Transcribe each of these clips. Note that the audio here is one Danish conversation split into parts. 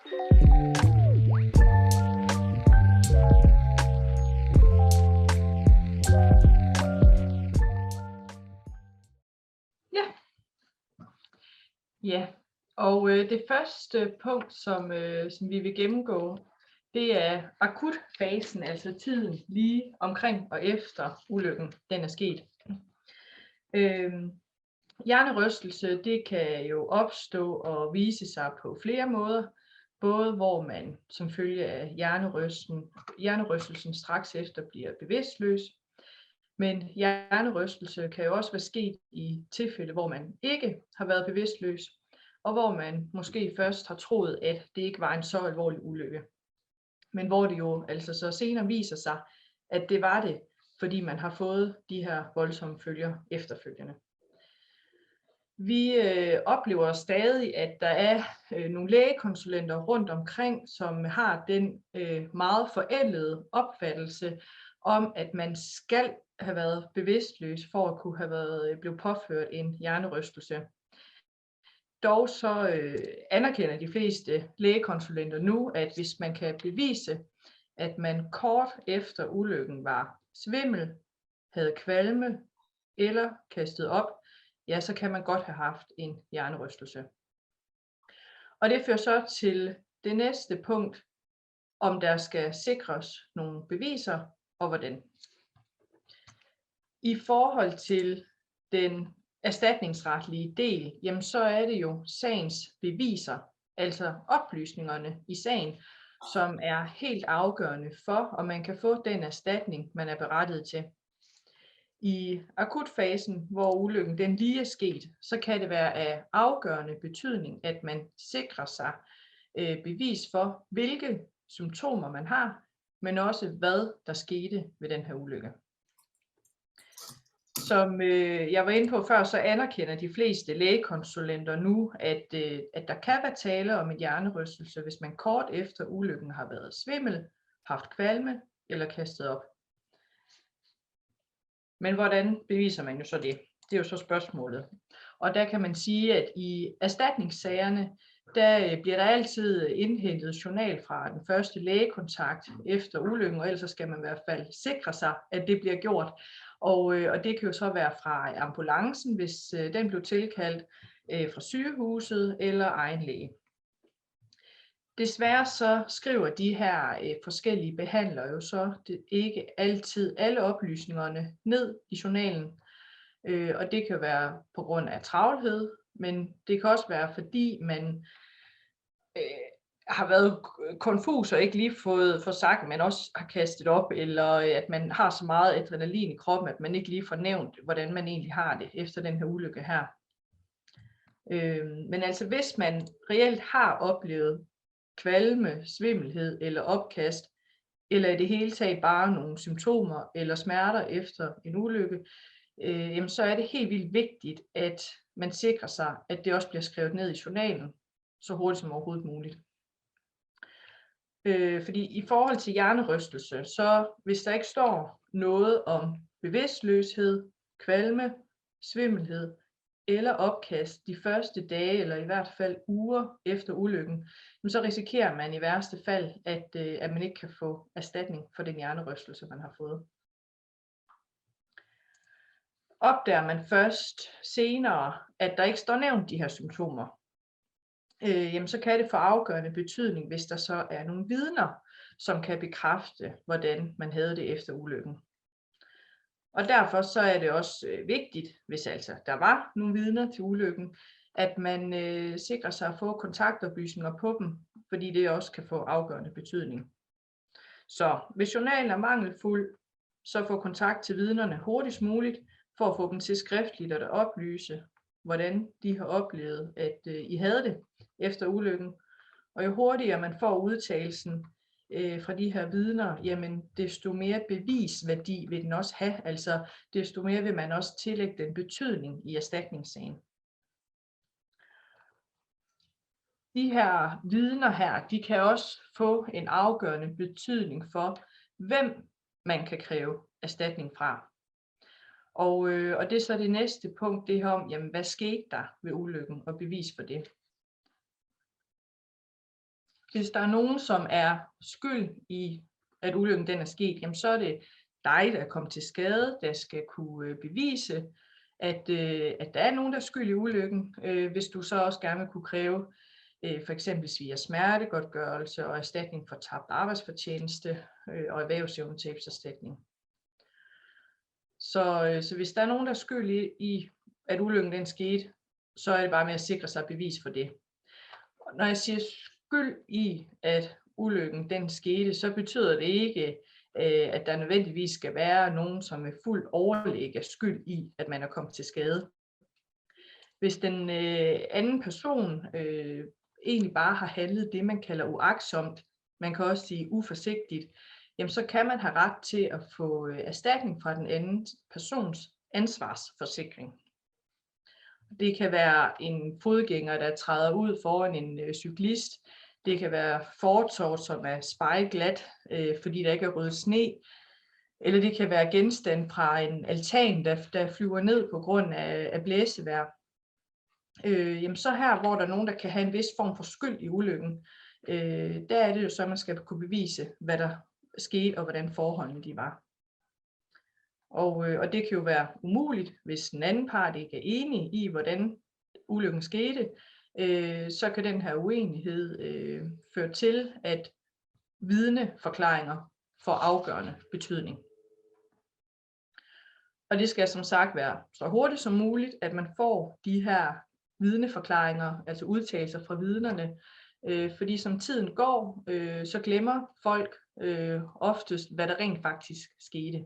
Ja, og det første punkt, som vi vil gennemgå, det er akutfasen, altså tiden lige omkring og efter ulykken den er sket. Hjernerystelse, det kan jo opstå og vise sig på flere måder, både hvor man som følge af hjernerystelsen straks efter bliver bevidstløs, men hjernerystelse kan jo også være sket i tilfælde, hvor man ikke har været bevidstløs, og hvor man måske først har troet, at det ikke var en så alvorlig ulykke. Men hvor det jo altså så senere viser sig, at det var det, fordi man har fået de her voldsomme følger efterfølgende. Vi oplever stadig, at der er nogle lægekonsulenter rundt omkring, som har den meget forældede opfattelse om, at man skal have været bevidstløs for at kunne have blevet påført en hjernerystelse. Dog så anerkender de fleste lægekonsulenter nu, at hvis man kan bevise, at man kort efter ulykken var svimmel, havde kvalme eller kastet op, ja, så kan man godt have haft en hjernerystelse. Og det fører så til det næste punkt, om der skal sikres nogle beviser, og hvordan. I forhold til den erstatningsretlige del, jamen så er det jo sagens beviser, altså oplysningerne i sagen, som er helt afgørende for, om man kan få den erstatning, man er berettiget til. I akutfasen, hvor ulykken den lige er sket, så kan det være af afgørende betydning, at man sikrer sig bevis for, hvilke symptomer man har, men også hvad der skete ved den her ulykke. Som jeg var inde på før, så anerkender de fleste lægekonsulenter nu, at der kan være tale om en hjernerystelse, hvis man kort efter ulykken har været svimmel, haft kvalme eller kastet op. Men hvordan beviser man jo så det? Det er jo så spørgsmålet. Og der kan man sige, at i erstatningssagerne, der bliver der altid indhentet journal fra den første lægekontakt efter ulykken, og ellers skal man i hvert fald sikre sig, at det bliver gjort. Og det kan jo så være fra ambulancen, hvis den blev tilkaldt, fra sygehuset eller egen læge. Desværre så skriver de her forskellige behandlere jo så ikke altid alle oplysningerne ned i journalen, og det kan være på grund af travlhed, men det kan også være fordi man har været konfus og ikke lige fået sagt, at man også har kastet op, eller at man har så meget adrenalin i kroppen, at man ikke lige får nævnt, hvordan man egentlig har det efter den her ulykke her. Men altså hvis man reelt har oplevet kvalme, svimmelhed eller opkast, eller i det hele taget bare nogle symptomer eller smerter efter en ulykke, jamen så er det helt vildt vigtigt, at man sikrer sig, at det også bliver skrevet ned i journalen, så hurtigt som overhovedet muligt. Fordi i forhold til hjernerystelse, så hvis der ikke står noget om bevidstløshed, kvalme, svimmelhed eller opkast de første dage, eller i hvert fald uger efter ulykken, så risikerer man i værste fald, at man ikke kan få erstatning for den hjernerystelse, man har fået. Opdager man først senere, at der ikke står nævnt de her symptomer, jamen så kan det få afgørende betydning, hvis der så er nogle vidner, som kan bekræfte, hvordan man havde det efter ulykken. Og derfor så er det også vigtigt, hvis altså der var nogle vidner til ulykken, at man sikrer sig at få kontaktoplysninger på dem, fordi det også kan få afgørende betydning. Så hvis journalen er mangelfuld, så få kontakt til vidnerne hurtigst muligt, for at få dem til skriftligt at oplyse, hvordan de har oplevet, at I havde det efter ulykken. Og jo hurtigere man får udtalelsen fra de her vidner, jamen desto mere bevisværdi vil den også have, altså desto mere vil man også tillægge den betydning i erstatningssagen. De her vidner her, de kan også få en afgørende betydning for, hvem man kan kræve erstatning fra. Og det er så det næste punkt, det her om, jamen, hvad skete der ved ulykken, og bevis for det. Hvis der er nogen, som er skyld i, at ulykken den er sket, jamen så er det dig, der er kommet til skade, der skal kunne bevise, at der er nogen, der er skyld i ulykken, hvis du så også gerne vil kunne kræve for eksempel via smertegodtgørelse og erstatning for tabt arbejdsfortjeneste og erhvervsevnetabserstatning. Så hvis der er nogen, der er skyld i, at ulykken den skete, så er det bare med at sikre sig bevis for det. Og når jeg siger skyld i, at ulykken den skete, så betyder det ikke, at der nødvendigvis skal være nogen, som med fuld overlæg er skyld i, at man er kommet til skade. Hvis den anden person egentlig bare har handlet det, man kalder uagtsomt, man kan også sige uforsigtigt, jamen så kan man have ret til at få erstatning fra den anden persons ansvarsforsikring. Det kan være en fodgænger, der træder ud foran en cyklist. Det kan være fortov, som er spejlglat, fordi der ikke er røget sne. Eller det kan være genstand fra en altan, der flyver ned på grund af blæsevejr. Jamen så her, hvor der er nogen, der kan have en vis form for skyld i ulykken, der er det jo så, man skal kunne bevise, hvad der skete og hvordan forholdene de var. Og det kan jo være umuligt, hvis den anden part ikke er enig i, hvordan ulykken skete, så kan den her uenighed føre til, at vidneforklaringer får afgørende betydning. Og det skal som sagt være så hurtigt som muligt, at man får de her vidneforklaringer, altså udtalelser fra vidnerne, fordi som tiden går, så glemmer folk oftest, hvad der rent faktisk skete.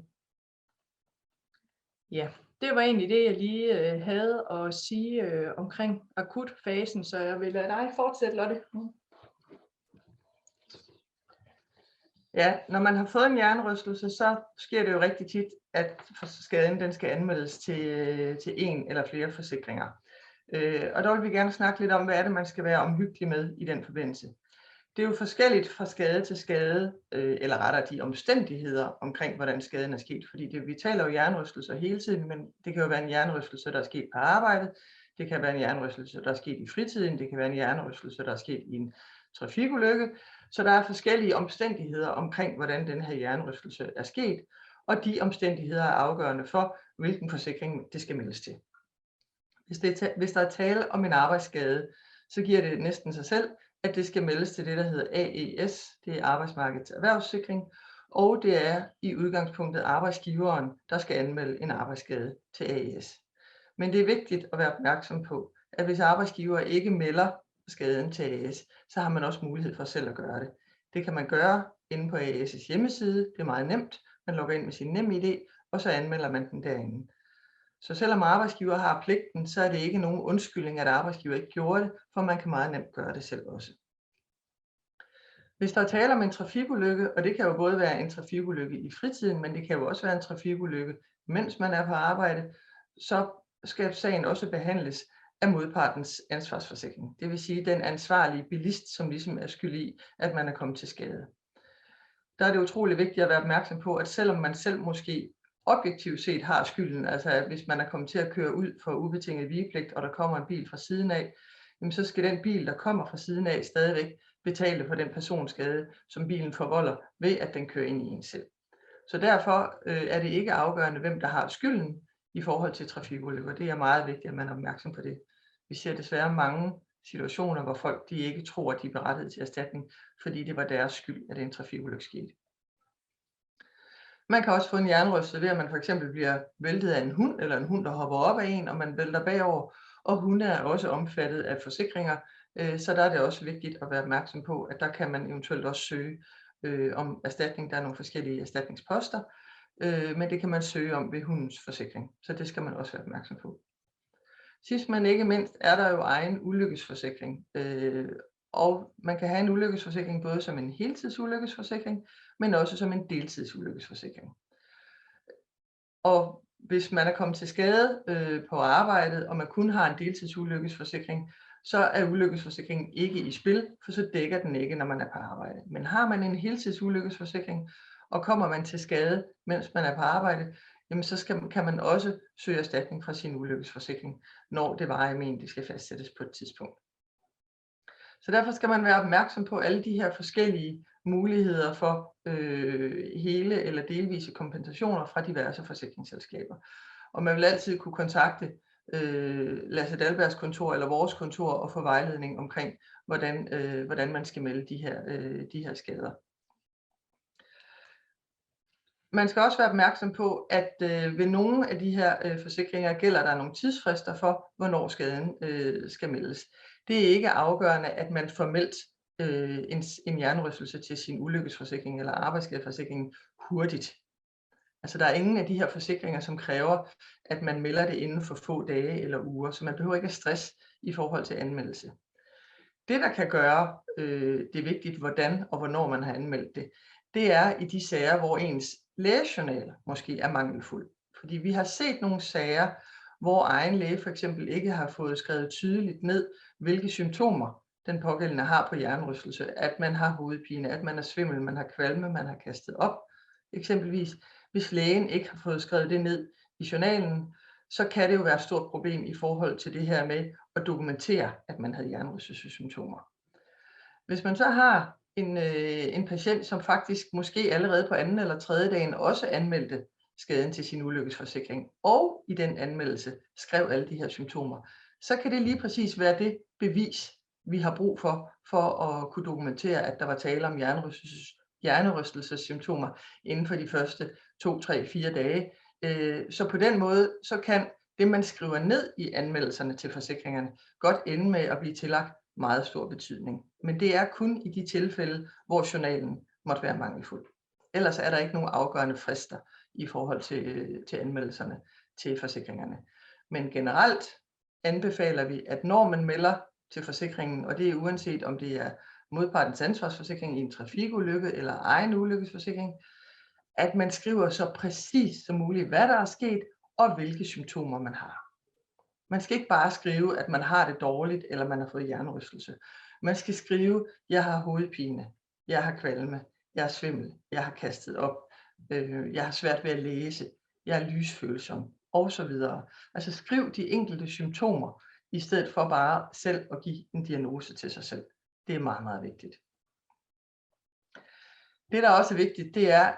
Ja, det var egentlig det, jeg lige havde at sige omkring akutfasen, så jeg vil lade dig fortsætte, Lotte. Ja, når man har fået en hjernerystelse, så sker det jo rigtig tit, at skaden den skal anmeldes til en eller flere forsikringer. Og der vil vi gerne snakke lidt om, hvad er det, man skal være omhyggelig med i den forbindelse. Det er jo forskelligt fra skade til skade, eller rettere de omstændigheder omkring, hvordan skaden er sket. Fordi vi taler jo hjernerystelser hele tiden, men det kan jo være en hjernerystelse, der er sket på arbejdet. Det kan være en hjernerystelse, der er sket i fritiden. Det kan være en hjernerystelse, der er sket i en trafikulykke. Så der er forskellige omstændigheder omkring, hvordan den her hjernerystelse er sket. Og de omstændigheder er afgørende for, hvilken forsikring det skal meldes til. Hvis der er tale om en arbejdsskade, så giver det næsten sig selv, at det skal meldes til det, der hedder AES, det er Arbejdsmarkedets Erhvervssikring, og det er i udgangspunktet arbejdsgiveren, der skal anmelde en arbejdsskade til AES. Men det er vigtigt at være opmærksom på, at hvis arbejdsgiver ikke melder skaden til AES, så har man også mulighed for selv at gøre det. Det kan man gøre inde på AES' hjemmeside, det er meget nemt, man logger ind med sin NemID, og så anmelder man den derinde. Så selvom arbejdsgiver har pligten, så er det ikke nogen undskyldning, at arbejdsgiver ikke gjorde det, for man kan meget nemt gøre det selv også. Hvis der er tale om en trafikulykke, og det kan jo både være en trafikulykke i fritiden, men det kan jo også være en trafikulykke, mens man er på arbejde, så skal sagen også behandles af modpartens ansvarsforsikring. Det vil sige den ansvarlige bilist, som ligesom er skyld i, at man er kommet til skade. Der er det utrolig vigtigt at være opmærksom på, at selvom man selv måske objektivt set har skylden, altså at hvis man er kommet til at køre ud for ubetinget vigepligt, og der kommer en bil fra siden af, jamen så skal den bil, der kommer fra siden af, stadigvæk betale for den personskade, som bilen forvolder ved, at den kører ind i en selv. Så derfor er det ikke afgørende, hvem der har skylden i forhold til trafikulykker. Det er meget vigtigt, at man er opmærksom på det. Vi ser desværre mange situationer, hvor folk de ikke tror, at de er berettiget til erstatning, fordi det var deres skyld, at en trafikulykke skete. Man kan også få en hjernerystelse ved, at man for eksempel bliver væltet af en hund, eller en hund, der hopper op af en, og man vælter bagover, og hunde er også omfattet af forsikringer, så der er det også vigtigt at være opmærksom på, at der kan man eventuelt også søge om erstatning. Der er nogle forskellige erstatningsposter, men det kan man søge om ved hundens forsikring, så det skal man også være opmærksom på. Sidst men ikke mindst er der jo egen ulykkesforsikring, og man kan have en ulykkesforsikring både som en heltidsulykkesforsikring, men også som en deltidsulykkesforsikring. Og hvis man er kommet til skade på arbejdet, og man kun har en deltidsulykkesforsikring, så er ulykkesforsikringen ikke i spil, for så dækker den ikke, når man er på arbejde. Men har man en heltidsulykkesforsikring, og kommer man til skade, mens man er på arbejde, jamen så kan man også søge erstatning fra sin ulykkesforsikring, når det varige men det skal fastsættes på et tidspunkt. Så derfor skal man være opmærksom på alle de her forskellige muligheder for hele eller delvise kompensationer fra diverse forsikringsselskaber. Og man vil altid kunne kontakte Lasse Dahlbergs kontor eller vores kontor og få vejledning omkring, hvordan man skal melde de her skader. Man skal også være opmærksom på, at ved nogle af de her forsikringer gælder der nogle tidsfrister for, hvornår skaden skal meldes. Det er ikke afgørende, at man får meldt en hjernerystelse til sin ulykkesforsikring eller arbejdsskadeforsikring hurtigt. Altså der er ingen af de her forsikringer, som kræver, at man melder det inden for få dage eller uger, så man behøver ikke at stress i forhold til anmeldelse. Det, der kan gøre det vigtigt, hvordan og hvornår man har anmeldt det, det er i de sager, hvor ens lægejournal måske er mangelfuld. Fordi vi har set nogle sager, hvor egen læge for eksempel ikke har fået skrevet tydeligt ned, hvilke symptomer den pågældende har på hjernerystelse. At man har hovedpine, at man er svimmel, man har kvalme, man har kastet op. Eksempelvis, hvis lægen ikke har fået skrevet det ned i journalen, så kan det jo være et stort problem i forhold til det her med at dokumentere, at man havde hjernerystelsessymptomer. Hvis man så har en patient, som faktisk måske allerede på anden eller tredje dagen også anmeldte skaden til sin ulykkesforsikring, og i den anmeldelse skrev alle de her symptomer, så kan det lige præcis være det bevis, vi har brug for at kunne dokumentere, at der var tale om hjernerystelsessymptomer inden for de første 2, 3, 4 dage. Så på den måde, så kan det, man skriver ned i anmeldelserne til forsikringerne, godt ende med at blive tillagt meget stor betydning. Men det er kun i de tilfælde, hvor journalen måtte være mangelfuld. Ellers er der ikke nogen afgørende frister i forhold til anmeldelserne til forsikringerne. Men generelt anbefaler vi, at når man melder til forsikringen, og det er uanset om det er modpartens ansvarsforsikring i en trafikulykke eller egen ulykkesforsikring, at man skriver så præcis som muligt, hvad der er sket og hvilke symptomer man har. Man skal ikke bare skrive, at man har det dårligt, eller man har fået hjernerystelse. Man skal skrive, jeg har hovedpine, jeg har kvalme, jeg er svimmel, jeg har kastet op, jeg har svært ved at læse, jeg er lysfølsom, osv. Altså skriv de enkelte symptomer, i stedet for bare selv at give en diagnose til sig selv. Det er meget, meget vigtigt. Det, der også er vigtigt, det er,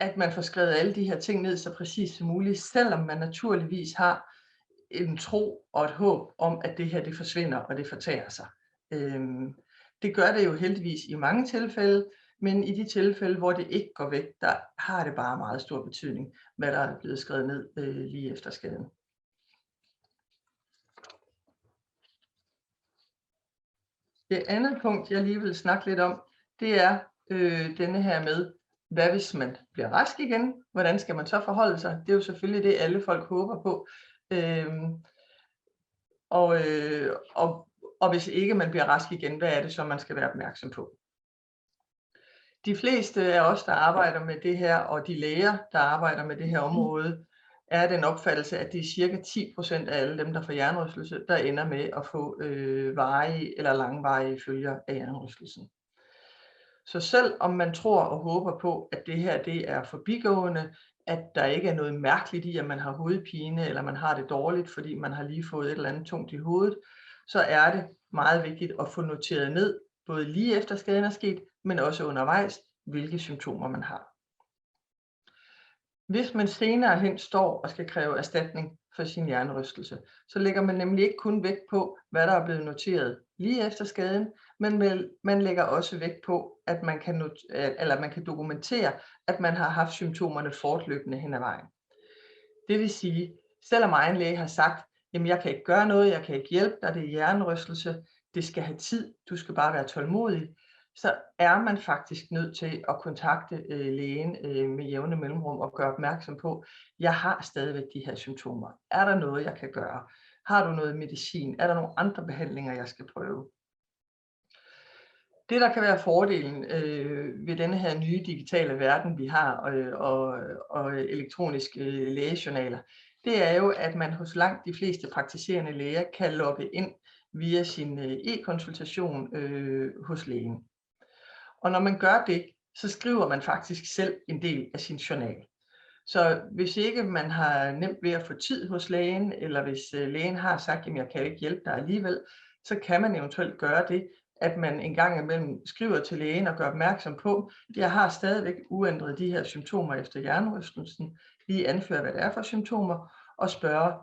at man får skrevet alle de her ting ned så præcis som muligt, selvom man naturligvis har en tro og et håb om, at det her det forsvinder, og det fortager sig. Det gør det jo heldigvis i mange tilfælde, men i de tilfælde, hvor det ikke går væk, der har det bare meget stor betydning, hvad der er blevet skrevet ned lige efter skaden. Det andet punkt, jeg lige vil snakke lidt om, det er denne her med, hvad hvis man bliver rask igen? Hvordan skal man så forholde sig? Det er jo selvfølgelig det, alle folk håber på. Og hvis ikke man bliver rask igen, hvad er det så, man skal være opmærksom på? De fleste af os, der arbejder med det her, og de læger, der arbejder med det her område, er den opfattelse, at det er cirka 10% af alle dem, der får hjernerystelse, der ender med at få varige eller langvarige følger af hjernerystelsen. Så selv om man tror og håber på, at det her det er forbigående, at der ikke er noget mærkeligt i, at man har hovedpine, eller man har det dårligt, fordi man har lige fået et eller andet tungt i hovedet, så er det meget vigtigt at få noteret ned, både lige efter skaden er sket, men også undervejs, hvilke symptomer man har. Hvis man senere hen står og skal kræve erstatning for sin hjernerystelse, så lægger man nemlig ikke kun vægt på, hvad der er blevet noteret lige efter skaden, men man lægger også vægt på, at man kan dokumentere, at man har haft symptomerne fortløbende hen ad vejen. Det vil sige, selvom egen læge har sagt, jamen jeg kan ikke gøre noget, jeg kan ikke hjælpe dig, det er hjernerystelse, det skal have tid, du skal bare være tålmodig, så er man faktisk nødt til at kontakte lægen med jævne mellemrum og gøre opmærksom på, jeg har stadigvæk de her symptomer. Er der noget, jeg kan gøre? Har du noget medicin? Er der nogle andre behandlinger, jeg skal prøve? Det, der kan være fordelen ved denne her nye digitale verden, vi har, og elektroniske lægejournaler, det er jo, at man hos langt de fleste praktiserende læger kan logge ind via sin e-konsultation hos lægen. Og når man gør det, så skriver man faktisk selv en del af sin journal. Så hvis ikke man har nemt ved at få tid hos lægen, eller hvis lægen har sagt, at jeg kan ikke hjælpe dig alligevel, så kan man eventuelt gøre det, at man en gang imellem skriver til lægen og gør opmærksom på, at jeg har stadigvæk uændret de her symptomer efter hjernerystelsen. Lige anføre, hvad det er for symptomer, og spørge,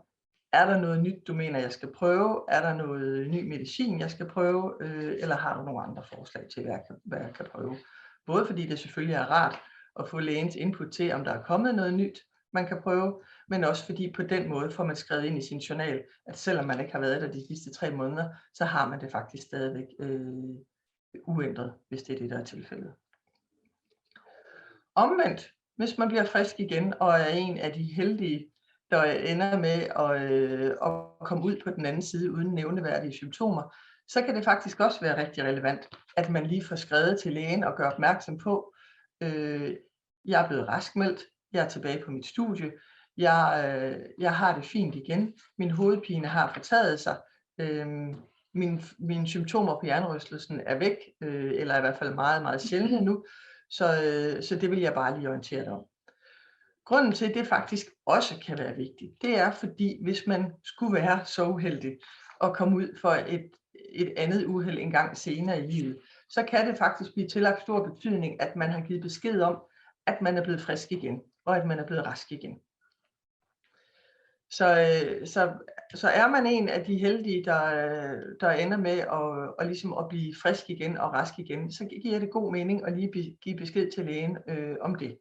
er der noget nyt, du mener, jeg skal prøve? Er der noget ny medicin, jeg skal prøve? Eller har du nogle andre forslag til, hvad jeg kan prøve? Både fordi det selvfølgelig er rart at få lægens input til, om der er kommet noget nyt, man kan prøve, men også fordi på den måde får man skrevet ind i sin journal, at selvom man ikke har været der de sidste 3 måneder, så har man det faktisk stadigvæk uændret, hvis det er det, der er tilfældet. Omvendt, hvis man bliver frisk igen og er en af de heldige, der ender med at komme ud på den anden side uden nævneværdige symptomer, så kan det faktisk også være rigtig relevant, at man lige får skrevet til lægen og gør opmærksom på, jeg er blevet raskmeldt, jeg er tilbage på mit studie, jeg har det fint igen, min hovedpine har fortaget sig, mine symptomer på hjernerystelsen er væk, eller er i hvert fald meget, meget sjældne nu, så det vil jeg bare lige orientere dig om. Grunden til, at det faktisk også kan være vigtigt, det er fordi, hvis man skulle være så uheldig at komme ud for et andet uheld en gang senere i livet, så kan det faktisk blive tillagt stor betydning, at man har givet besked om, at man er blevet frisk igen, og at man er blevet rask igen. Så er man en af de heldige, der ender med at ligesom at blive frisk igen og rask igen, så giver det god mening at lige give besked til lægen om det.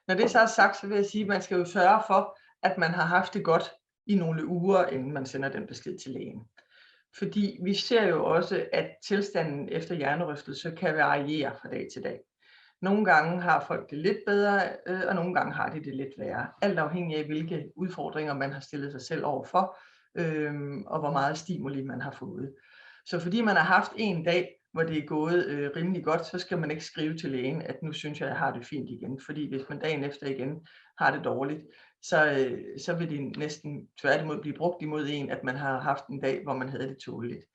Når det så er sagt, så vil jeg sige, at man skal jo sørge for, at man har haft det godt i nogle uger, inden man sender den besked til lægen. Fordi vi ser jo også, at tilstanden efter hjernerystelse kan variere fra dag til dag. Nogle gange har folk det lidt bedre, og nogle gange har de det lidt værre. Alt afhængig af, hvilke udfordringer man har stillet sig selv overfor, og hvor meget stimuli man har fået. Så fordi man har haft en dag, hvor det er gået rimelig godt, så skal man ikke skrive til lægen, at nu synes jeg har det fint igen. Fordi hvis man dagen efter igen har det dårligt, så vil det næsten tværtimod blive brugt imod en, at man har haft en dag, hvor man havde det tåleligt.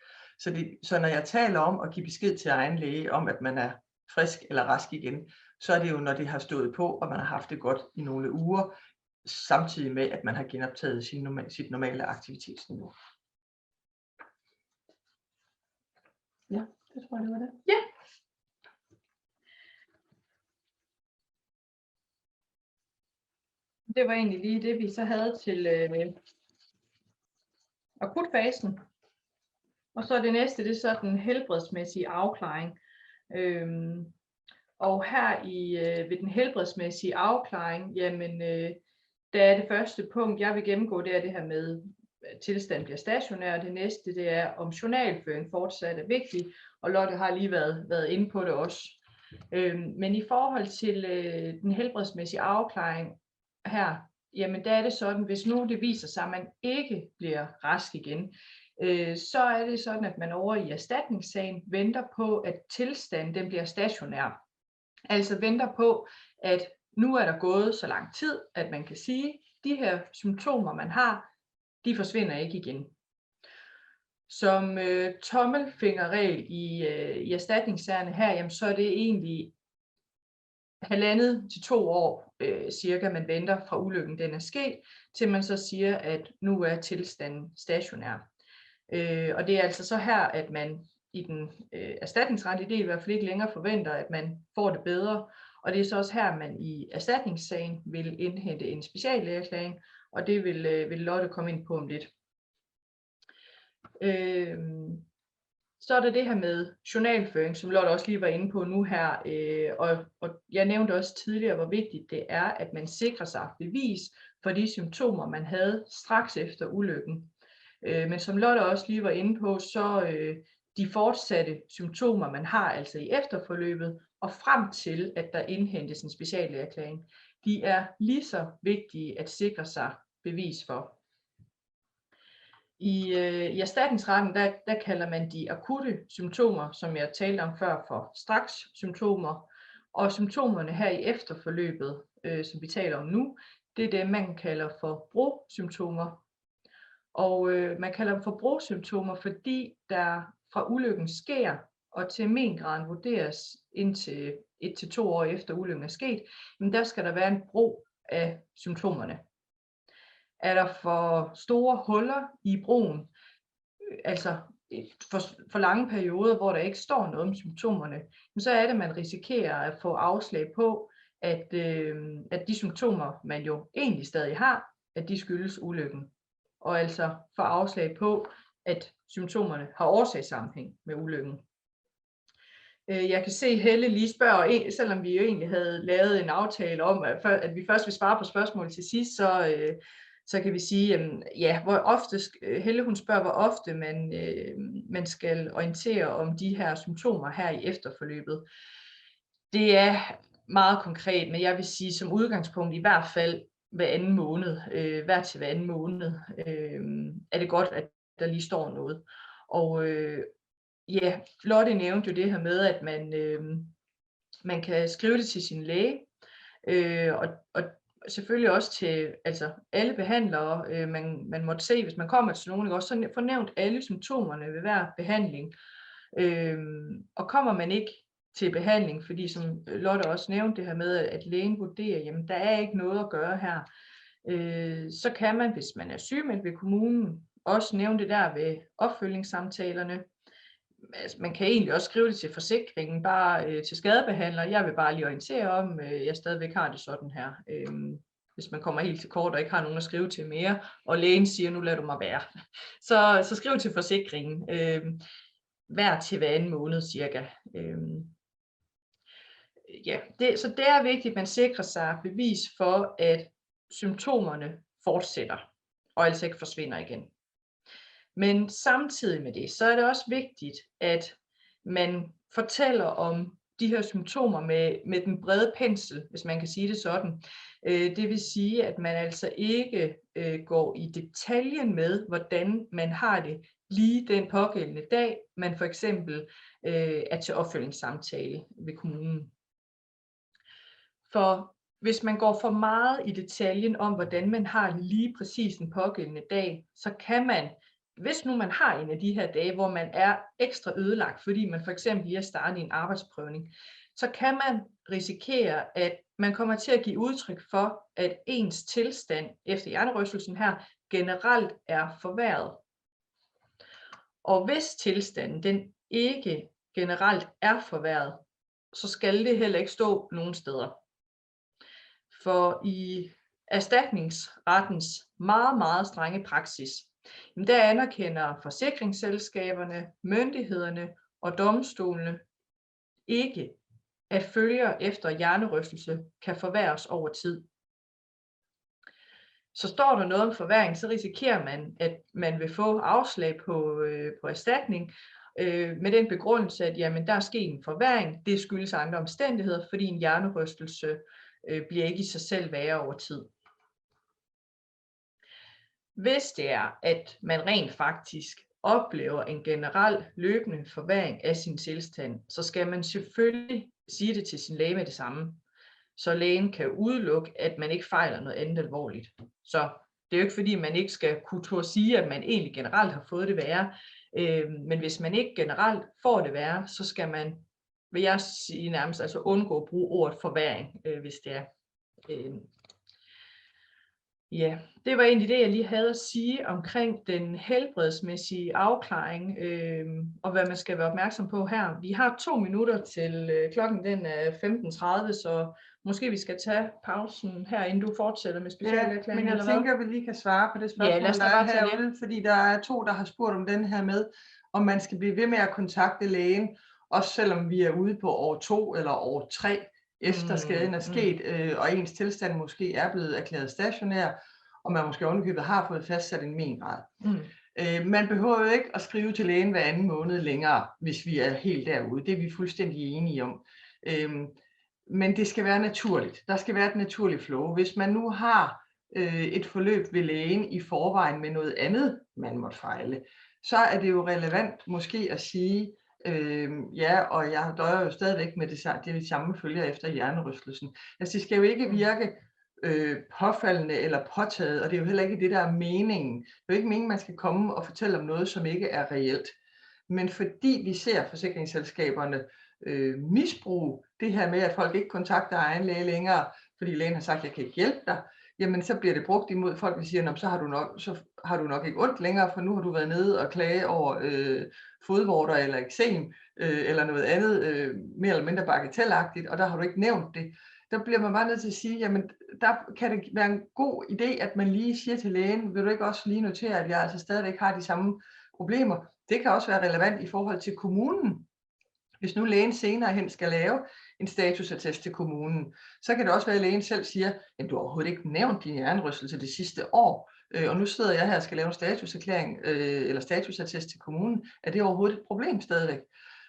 Så når jeg taler om at give besked til egen læge om, at man er frisk eller rask igen, så er det jo, når det har stået på, og man har haft det godt i nogle uger, samtidig med, at man har genoptaget sit normale aktivitetsniveau. Ja, det tror jeg, det var det. Ja. Det var egentlig lige det, vi så havde til akutfasen. Og så det næste, det er så den helbredsmæssige afklaring. Og her ved den helbredsmæssige afklaring, jamen, der er det første punkt, jeg vil gennemgå, det er det her med, at tilstanden bliver stationær. Det næste, det er, om journalføring fortsat er vigtigt, og Lotte har lige været inde på det også. Men i forhold til den helbredsmæssige afklaring her, jamen der er det sådan, hvis nu det viser sig, at man ikke bliver rask igen, så er det sådan, at man over i erstatningssagen venter på, at tilstanden den bliver stationær. Altså venter på, at nu er der gået så lang tid, at man kan sige, at de her symptomer, man har, de forsvinder ikke igen. Som tommelfingerregel i erstatningssagerne her, jamen, så er det egentlig 1,5 til 2 år cirka, man venter fra ulykken den er sket, til man så siger, at nu er tilstanden stationær. Og det er altså så her, at man i den erstatningsretlige del i hvert fald ikke længere forventer, at man får det bedre. Og det er så også her, man i erstatningssagen vil indhente en speciallægeerklæring, og det vil Lotte komme ind på om lidt. Så er der det her med journalføring, som Lotte også lige var inde på nu her, og jeg nævnte også tidligere, hvor vigtigt det er, at man sikrer sig bevis for de symptomer, man havde straks efter ulykken. Men som Lotte også lige var inde på, så de fortsatte symptomer, man har altså i efterforløbet, og frem til, at der indhentes en speciallægeerklæring, de er lige så vigtige at sikre sig bevis for. I erstatningsretten, der kalder man de akutte symptomer, som jeg talte om før, for straks symptomer, og symptomerne her i efterforløbet, som vi taler om nu, det er dem, man kalder for brosymptomer. Og man kalder dem for brosymptomer, fordi der fra ulykken sker, og til mengraden vurderes indtil 1 til 2 år efter ulykken er sket, men der skal der være en bro af symptomerne. Er der for store huller i broen, altså for lange perioder, hvor der ikke står noget om symptomerne, så er det, man risikerer at få afslag på, at de symptomer, man jo egentlig stadig har, at de skyldes ulykken. Og altså få afslag på, at symptomerne har årsagssammenhæng med ulykken. Jeg kan se Helle lige spørger, selvom vi jo egentlig havde lavet en aftale om, at vi først vil svare på spørgsmål til sidst, så kan vi sige, ja, hvor ofte, Helle hun spørger, hvor ofte man skal orientere om de her symptomer her i efterforløbet. Det er meget konkret, men jeg vil sige som udgangspunkt i hvert fald hver anden måned, hver til hver anden måned, er det godt, at der lige står noget. Og ja, Lotte nævnte jo det her med, at man kan skrive det til sin læge, og selvfølgelig også til alle behandlere, man måtte se, hvis man kommer til nogen, også så få nævnt alle symptomerne ved hver behandling. Og kommer man ikke til behandling, fordi som Lotte også nævnte det her med, at lægen vurderer, jamen der er ikke noget at gøre her, så kan man, hvis man er sygemeldt ved kommunen, også nævne det der ved opfølgningssamtalerne. Man kan egentlig også skrive det til forsikringen, bare til skadebehandler. Jeg vil bare lige orientere om, jeg stadigvæk har det sådan her. Hvis man kommer helt til kort og ikke har nogen at skrive til mere, og lægen siger, nu lader du mig være. Så skriv til forsikringen. Hver til hver anden måned cirka. Ja, så det er vigtigt, at man sikrer sig bevis for, at symptomerne fortsætter, og altså ikke forsvinder igen. Men samtidig med det, så er det også vigtigt, at man fortæller om de her symptomer med den brede pensel, hvis man kan sige det sådan. Det vil sige, at man altså ikke går i detaljen med, hvordan man har det lige den pågældende dag, man for eksempel er til opfølgningssamtale ved kommunen. For hvis man går for meget i detaljen om, hvordan man har det lige præcis den pågældende dag, så kan man, hvis nu man har en af de her dage, hvor man er ekstra ødelagt, fordi man for eksempel lige er startet i en arbejdsprøvning, så kan man risikere, at man kommer til at give udtryk for, at ens tilstand efter hjernerystelsen her generelt er forværret. Og hvis tilstanden den ikke generelt er forværret, så skal det heller ikke stå nogen steder. For i erstatningsrettens meget, meget strenge praksis, der anerkender forsikringsselskaberne, myndighederne og domstolene ikke, at følger efter hjernerystelse kan forværres over tid. Så står der noget om forværring, så risikerer man, at man vil få afslag på erstatning med den begrundelse, at jamen, der er sket en forværring, det skyldes andre omstændigheder, fordi en hjernerystelse bliver ikke i sig selv værre over tid. Hvis det er, at man rent faktisk oplever en generel løbende forværring af sin tilstand, så skal man selvfølgelig sige det til sin læge med det samme, så lægen kan udelukke, at man ikke fejler noget andet alvorligt. Så det er jo ikke fordi, man ikke skal kunne sige, at man egentlig generelt har fået det værre, men hvis man ikke generelt får det værre, så skal man, vil jeg sige nærmest, altså undgå at bruge ordet forværring, hvis det er. Ja, det var egentlig det, jeg lige havde at sige omkring den helbredsmæssige afklaring, og hvad man skal være opmærksom på her. Vi har 2 minutter til klokken den er 15:30, så måske vi skal tage pausen her, inden du fortsætter med specialerklæringen. Ja, men jeg tænker, at vi lige kan svare på det spørgsmål, der er herude, fordi der er 2, der har spurgt om den her med, om man skal blive ved med at kontakte lægen, også selvom vi er ude på år 2 eller år 3, efter skaden er sket, og ens tilstand måske er blevet erklæret stationær, og man måske ovenikøbet har fået fastsat en mengrad. Man behøver jo ikke at skrive til lægen hver anden måned længere, hvis vi er helt derude. Det er vi fuldstændig enige om. Men det skal være naturligt. Der skal være et naturligt flow. Hvis man nu har et forløb ved lægen i forvejen med noget andet, man måtte fejle, så er det jo relevant måske at sige, ja, og jeg døjer jo stadigvæk med det samme følger efter hjernerystelsen. Altså det skal jo ikke virke påfaldende eller påtaget, og det er jo heller ikke det, der er meningen. Det er jo ikke meningen, man skal komme og fortælle om noget, som ikke er reelt. Men fordi vi ser forsikringsselskaberne misbruge det her med, at folk ikke kontakter egen læge længere, fordi lægen har sagt, jeg kan ikke hjælpe dig, jamen så bliver det brugt imod folk, der siger, så har du nok ikke ondt længere, for nu har du været nede og klage over fodvorter eller eksem, eller noget andet mere eller mindre bagatelagtigt, og der har du ikke nævnt det. Der bliver man bare nødt til at sige, jamen der kan det være en god idé, at man lige siger til lægen, vil du ikke også lige notere, at jeg altså stadigvæk har de samme problemer. Det kan også være relevant i forhold til kommunen. Hvis nu lægen senere hen skal lave en statusattest til kommunen, så kan det også være, at lægen selv siger, at du har overhovedet ikke nævnt din hjernerystelse det sidste år, og nu sidder jeg her og skal lave en statuserklæring eller statusattest til kommunen. Er det overhovedet et problem stadigvæk?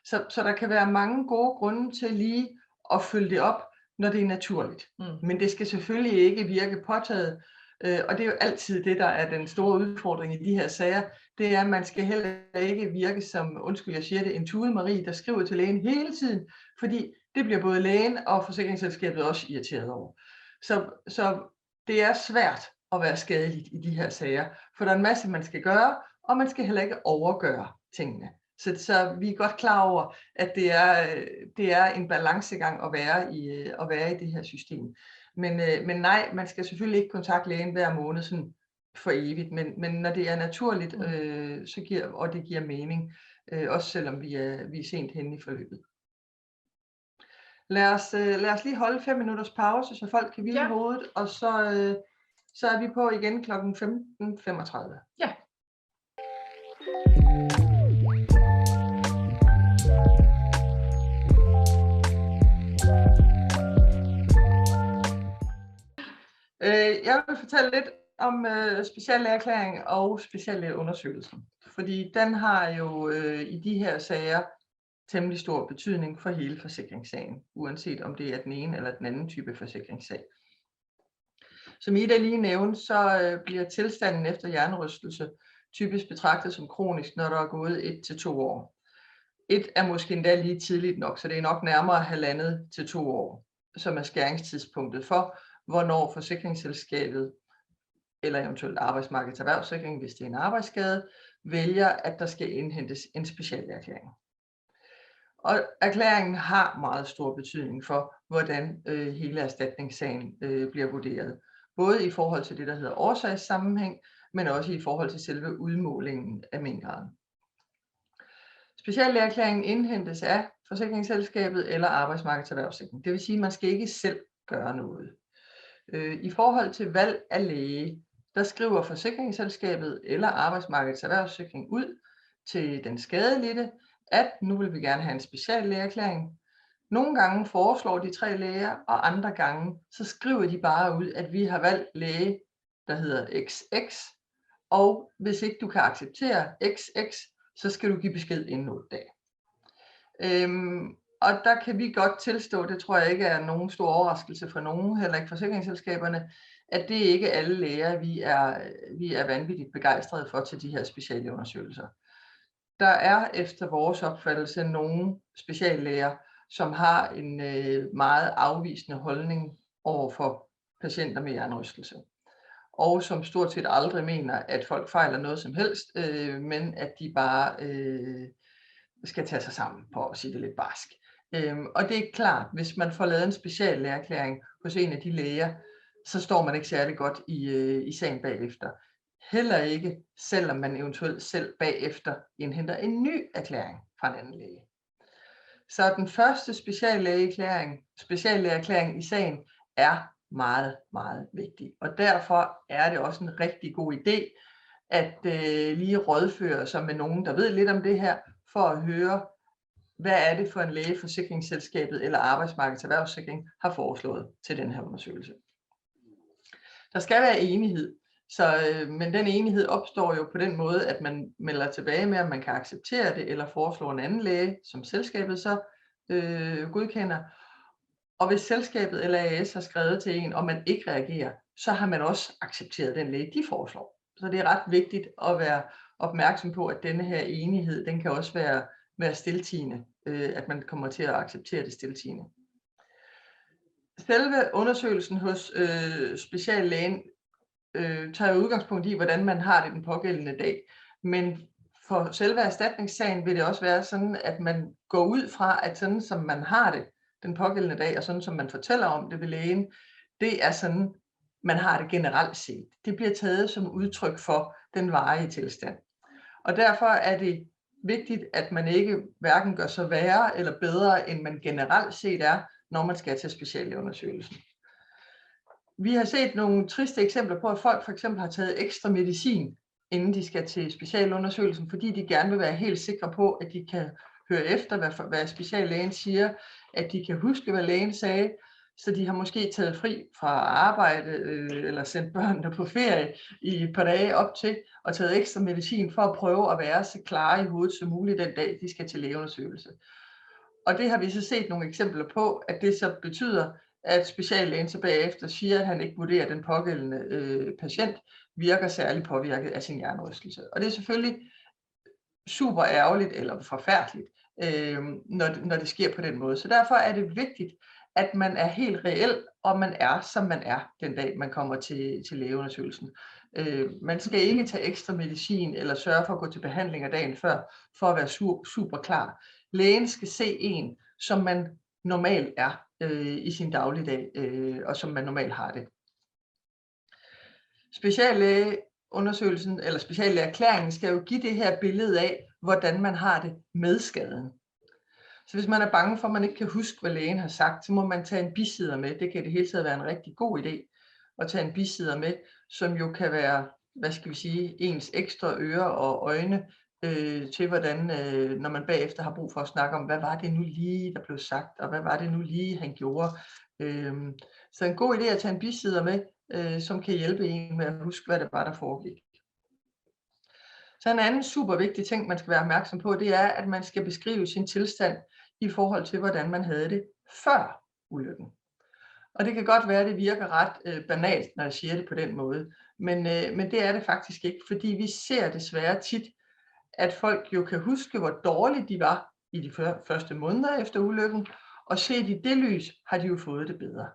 Så der kan være mange gode grunde til lige at følge det op, når det er naturligt. Men det skal selvfølgelig ikke virke påtaget, og det er jo altid det, der er den store udfordring i de her sager. Det er, at man skal heller ikke virke som, undskyld jeg siger det, en Tude-Marie, der skriver til lægen hele tiden, fordi det bliver både lægen og forsikringsselskabet også irriteret over. Så det er svært at være skadeligt i de her sager, for der er en masse, man skal gøre, og man skal heller ikke overgøre tingene. Så vi er godt klar over, at det er en balancegang at være i det her system. Men nej, man skal selvfølgelig ikke kontakte lægen hver måned sådan for evigt, men når det er naturligt, og det giver mening, også selvom vi er sent henne i forløbet. Lad os lige holde 5 minutters pause, så folk kan hvile hovedet, og så er vi på igen kl. 15:35. Ja. Jeg vil fortælle lidt om speciallægeerklæring og speciallægeundersøgelsen, fordi den har jo i de her sager temmelig stor betydning for hele forsikringssagen, uanset om det er den ene eller den anden type forsikringssag. Som Ida lige nævnte, så bliver tilstanden efter hjernerystelse typisk betragtet som kronisk, når der er gået 1 til 2 år. 1 er måske endda lige tidligt nok, så det er nok nærmere 1,5 til 2 år, som er skæringstidspunktet for, hvornår forsikringsselskabet eller eventuelt arbejdsmarkedets erhvervssikring, hvis det er en arbejdsskade, vælger, at der skal indhentes en speciallægeerklæring. Og erklæringen har meget stor betydning for, hvordan hele erstatningssagen bliver vurderet. Både i forhold til det, der hedder årsagssammenhæng, men også i forhold til selve udmålingen af mengraden. Speciallægeerklæringen indhentes af forsikringsselskabet eller arbejdsmarkedets erhvervssikring. Det vil sige, at man skal ikke selv gøre noget. I forhold til valg af læge, der skriver forsikringsselskabet eller arbejdsmarkedets erhvervssikring ud til den skadelidte, at nu vil vi gerne have en speciallægeerklæring. Nogle gange foreslår de 3 læger, og andre gange så skriver de bare ud, at vi har valgt læge, der hedder XX, og hvis ikke du kan acceptere XX, så skal du give besked inden 8 dage. Og der kan vi godt tilstå, det tror jeg ikke er nogen stor overraskelse for nogen, heller ikke forsikringsselskaberne, at det ikke er alle læger, vi er vanvittigt begejstrede for til de her speciallægeundersøgelser. Der er efter vores opfattelse nogle speciallæger, som har en meget afvisende holdning over for patienter med hjernerystelse. Og som stort set aldrig mener, at folk fejler noget som helst, men at de bare skal tage sig sammen, på at sige det lidt barsk. Og det er klart, hvis man får lavet en speciallægeerklæring hos en af de læger, så står man ikke særlig godt i sagen bagefter. Heller ikke, selvom man eventuelt selv bagefter indhenter en ny erklæring fra en anden læge. Så den første speciallægeerklæring i sagen er meget, meget vigtig. Og derfor er det også en rigtig god idé at lige rådføre sig med nogen, der ved lidt om det her, for at høre, hvad er det for en læge forsikringsselskabet eller arbejdsmarkedets erhvervssikring har foreslået til den her undersøgelse. Der skal være enighed, men den enighed opstår jo på den måde, at man melder tilbage med, om man kan acceptere det, eller foreslår en anden læge, som selskabet så godkender. Og hvis selskabet eller AS har skrevet til en, og man ikke reagerer, så har man også accepteret den læge, de foreslår. Så det er ret vigtigt at være opmærksom på, at denne her enighed, den kan også være stiltiende, at man kommer til at acceptere det stiltiende. Selve undersøgelsen hos speciallægen tager udgangspunkt i, hvordan man har det den pågældende dag. Men for selve erstatningssagen vil det også være sådan, at man går ud fra, at sådan som man har det den pågældende dag, og sådan som man fortæller om det ved lægen, det er sådan, man har det generelt set. Det bliver taget som udtryk for den varige tilstand. Og derfor er det vigtigt, at man ikke hverken gør sig værre eller bedre, end man generelt set er, når man skal til speciallægeundersøgelsen. Vi har set nogle triste eksempler på, at folk for eksempel har taget ekstra medicin, inden de skal til specialundersøgelsen, fordi de gerne vil være helt sikre på, at de kan høre efter, hvad speciallægen siger, at de kan huske, hvad lægen sagde, så de har måske taget fri fra arbejde eller sendt børnene på ferie i et par dage op til, og taget ekstra medicin for at prøve at være så klare i hovedet som muligt den dag, de skal til lægeundersøgelse. Og det har vi så set nogle eksempler på, at det så betyder, at speciallægen så bagefter siger, at han ikke vurderer, at den pågældende patient virker særligt påvirket af sin hjernerystelse. Og det er selvfølgelig super ærgerligt eller forfærdeligt, når det sker på den måde. Så derfor er det vigtigt, at man er helt reel, og man er, som man er den dag, man kommer til lægeundersøgelsen. Man skal ikke tage ekstra medicin eller sørge for at gå til behandlinger dagen før, for at være super klar. Lægen skal se en, som man normalt er i sin dagligdag, og som man normalt har det. Speciallægeundersøgelsen eller speciallægeerklæringen skal jo give det her billede af, hvordan man har det med skaden. Så hvis man er bange for, at man ikke kan huske, hvad lægen har sagt, så må man tage en bisidder med. Det kan i det hele taget være en rigtig god idé at tage en bisidder med, som jo kan være, hvad skal vi sige, ens ekstra ører og øjne til hvordan, når man bagefter har brug for at snakke om, hvad var det nu lige, der blev sagt, og hvad var det nu lige, han gjorde. Så en god idé at tage en bisidder med, som kan hjælpe en med at huske, hvad det var, der foregik. Så en anden super vigtig ting, man skal være opmærksom på, det er, at man skal beskrive sin tilstand i forhold til, hvordan man havde det før ulykken. Og det kan godt være, at det virker ret banalt, når jeg siger det på den måde, men det er det faktisk ikke, fordi vi ser desværre tit, at folk jo kan huske, hvor dårligt de var i de første måneder efter ulykken, og set i det lys har de jo fået det bedre.